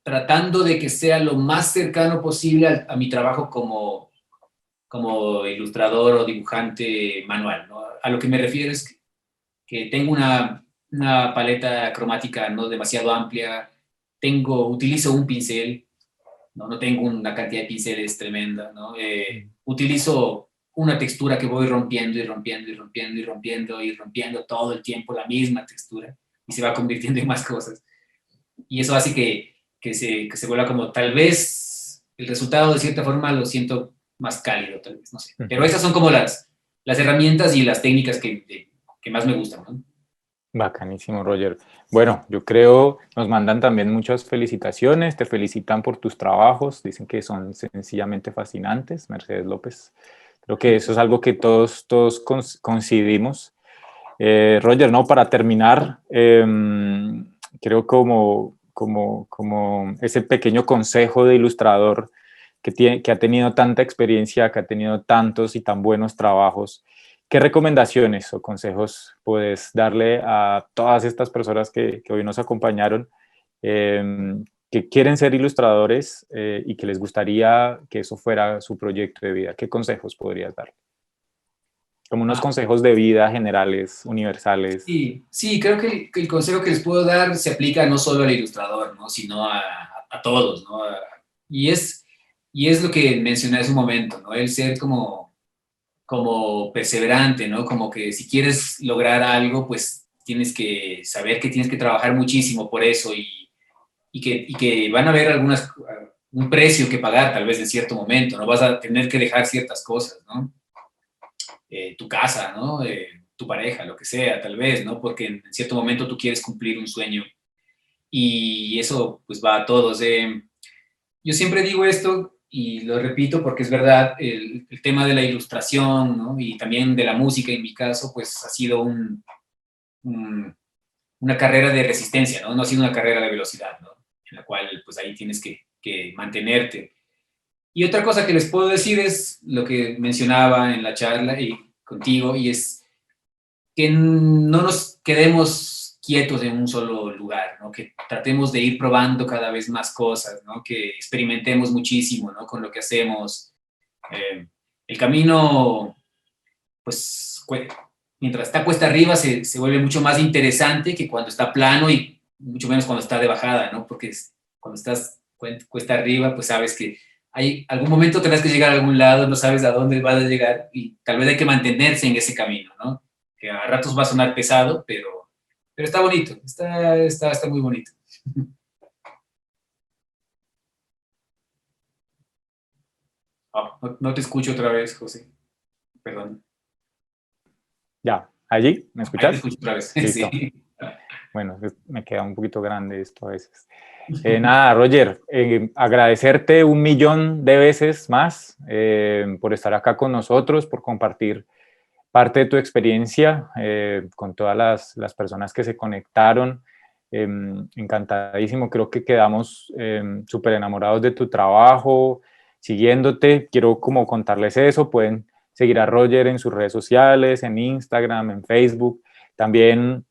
tratando de que sea lo más cercano posible a mi trabajo como ilustrador o dibujante manual, ¿no? A lo que me refiero es que tengo una paleta cromática no demasiado amplia, utilizo un pincel, no tengo una cantidad de pinceles tremenda, ¿no? Utilizo una textura que voy rompiendo y rompiendo y rompiendo y rompiendo y rompiendo todo el tiempo la misma textura y se va convirtiendo en más cosas. Y eso hace que se vuelva como tal vez el resultado de cierta forma lo siento más cálido, tal vez, no sé. Pero esas son como las herramientas y las técnicas que más me gustan, ¿no? Bacanísimo, Roger. Bueno, yo creo, nos mandan también muchas felicitaciones, te felicitan por tus trabajos, dicen que son sencillamente fascinantes, Mercedes López. Creo que eso es algo que todos coincidimos. Roger, no, para terminar, creo como ese pequeño consejo de ilustrador que ha tenido tanta experiencia, que ha tenido tantos y tan buenos trabajos, ¿qué recomendaciones o consejos puedes darle a todas estas personas que hoy nos acompañaron, que quieren ser ilustradores y que les gustaría que eso fuera su proyecto de vida? ¿Qué consejos podrías dar? Como unos Ah, consejos de vida generales, universales. sí, sí, creo que el consejo que les puedo dar se aplica no solo al ilustrador, ¿no? Sino a todos, ¿no? Y es, y es lo que mencioné hace un momento, ¿no? El ser como perseverante, ¿no? Como que si quieres lograr algo, pues tienes que saber que tienes que trabajar muchísimo por eso y que van a haber un precio que pagar tal vez en cierto momento, ¿no? Vas a tener que dejar ciertas cosas, ¿no? Tu casa, ¿no? Tu pareja, lo que sea, tal vez, ¿no? Porque en cierto momento tú quieres cumplir un sueño y eso pues va a todos. Yo siempre digo esto y lo repito porque es verdad, el tema de la ilustración, ¿no? Y también de la música en mi caso, pues ha sido un, una carrera de resistencia, ¿no? No ha sido una carrera de velocidad, ¿no? En la cual pues ahí tienes que mantenerte. Y otra cosa que les puedo decir es lo que mencionaba en la charla y contigo, y es que no nos quedemos quietos en un solo lugar, ¿no? Que tratemos de ir probando cada vez más cosas, ¿no? Que experimentemos muchísimo, ¿no? Con lo que hacemos. El camino, pues, mientras está cuesta arriba, se vuelve mucho más interesante que cuando está plano y mucho menos cuando está de bajada, ¿no? Porque cuando estás cuesta arriba, pues sabes que hay algún momento tendrás que llegar a algún lado, no sabes a dónde vas a llegar y tal vez hay que mantenerse en ese camino, ¿no? Que a ratos va a sonar pesado, pero está bonito, está muy bonito. Oh, no te escucho otra vez, José, perdón. Ya, allí, ¿me Ahí te escuchas? escucho otra vez, Listo. sí. Bueno, me queda un poquito grande esto a veces. Nada, Roger, agradecerte 1.000.000 de veces más por estar acá con nosotros, por compartir parte de tu experiencia con todas las personas que se conectaron. Encantadísimo, creo que quedamos súper enamorados de tu trabajo, siguiéndote. Quiero como contarles eso, pueden seguir a Roger en sus redes sociales, en Instagram, en Facebook. También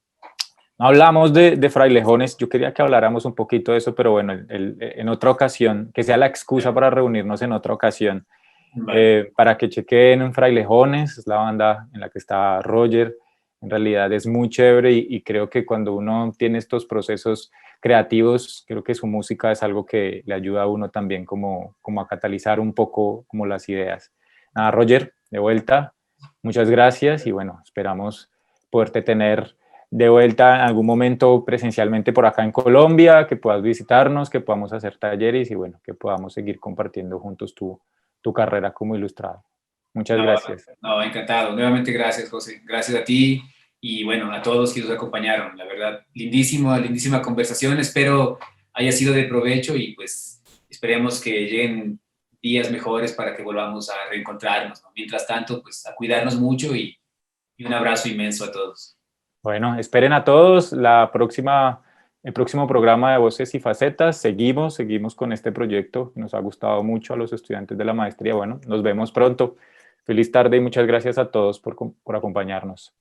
no hablamos de frailejones, yo quería que habláramos un poquito de eso, pero bueno, en otra ocasión, que sea la excusa para reunirnos en otra ocasión, Vale. para que chequen en Frailejones, es la banda en la que está Roger, en realidad es muy chévere y creo que cuando uno tiene estos procesos creativos, creo que su música es algo que le ayuda a uno también como a catalizar un poco como las ideas. Nada, Roger, de vuelta, muchas gracias y bueno, esperamos poderte tener de vuelta en algún momento presencialmente por acá en Colombia, que puedas visitarnos, que podamos hacer talleres y bueno, que podamos seguir compartiendo juntos tu carrera como ilustrador. Muchas No, gracias. no, encantado. Nuevamente gracias, José. Gracias a ti y bueno, a todos que nos acompañaron. La verdad, lindísima, lindísima conversación. Espero haya sido de provecho y pues esperemos que lleguen días mejores para que volvamos a reencontrarnos, ¿no? Mientras tanto, pues a cuidarnos mucho y un abrazo inmenso a todos. Bueno, esperen a todos el próximo programa de Voces y Facetas. Seguimos con este proyecto que nos ha gustado mucho a los estudiantes de la maestría. Bueno, nos vemos pronto. Feliz tarde y muchas gracias a todos por acompañarnos.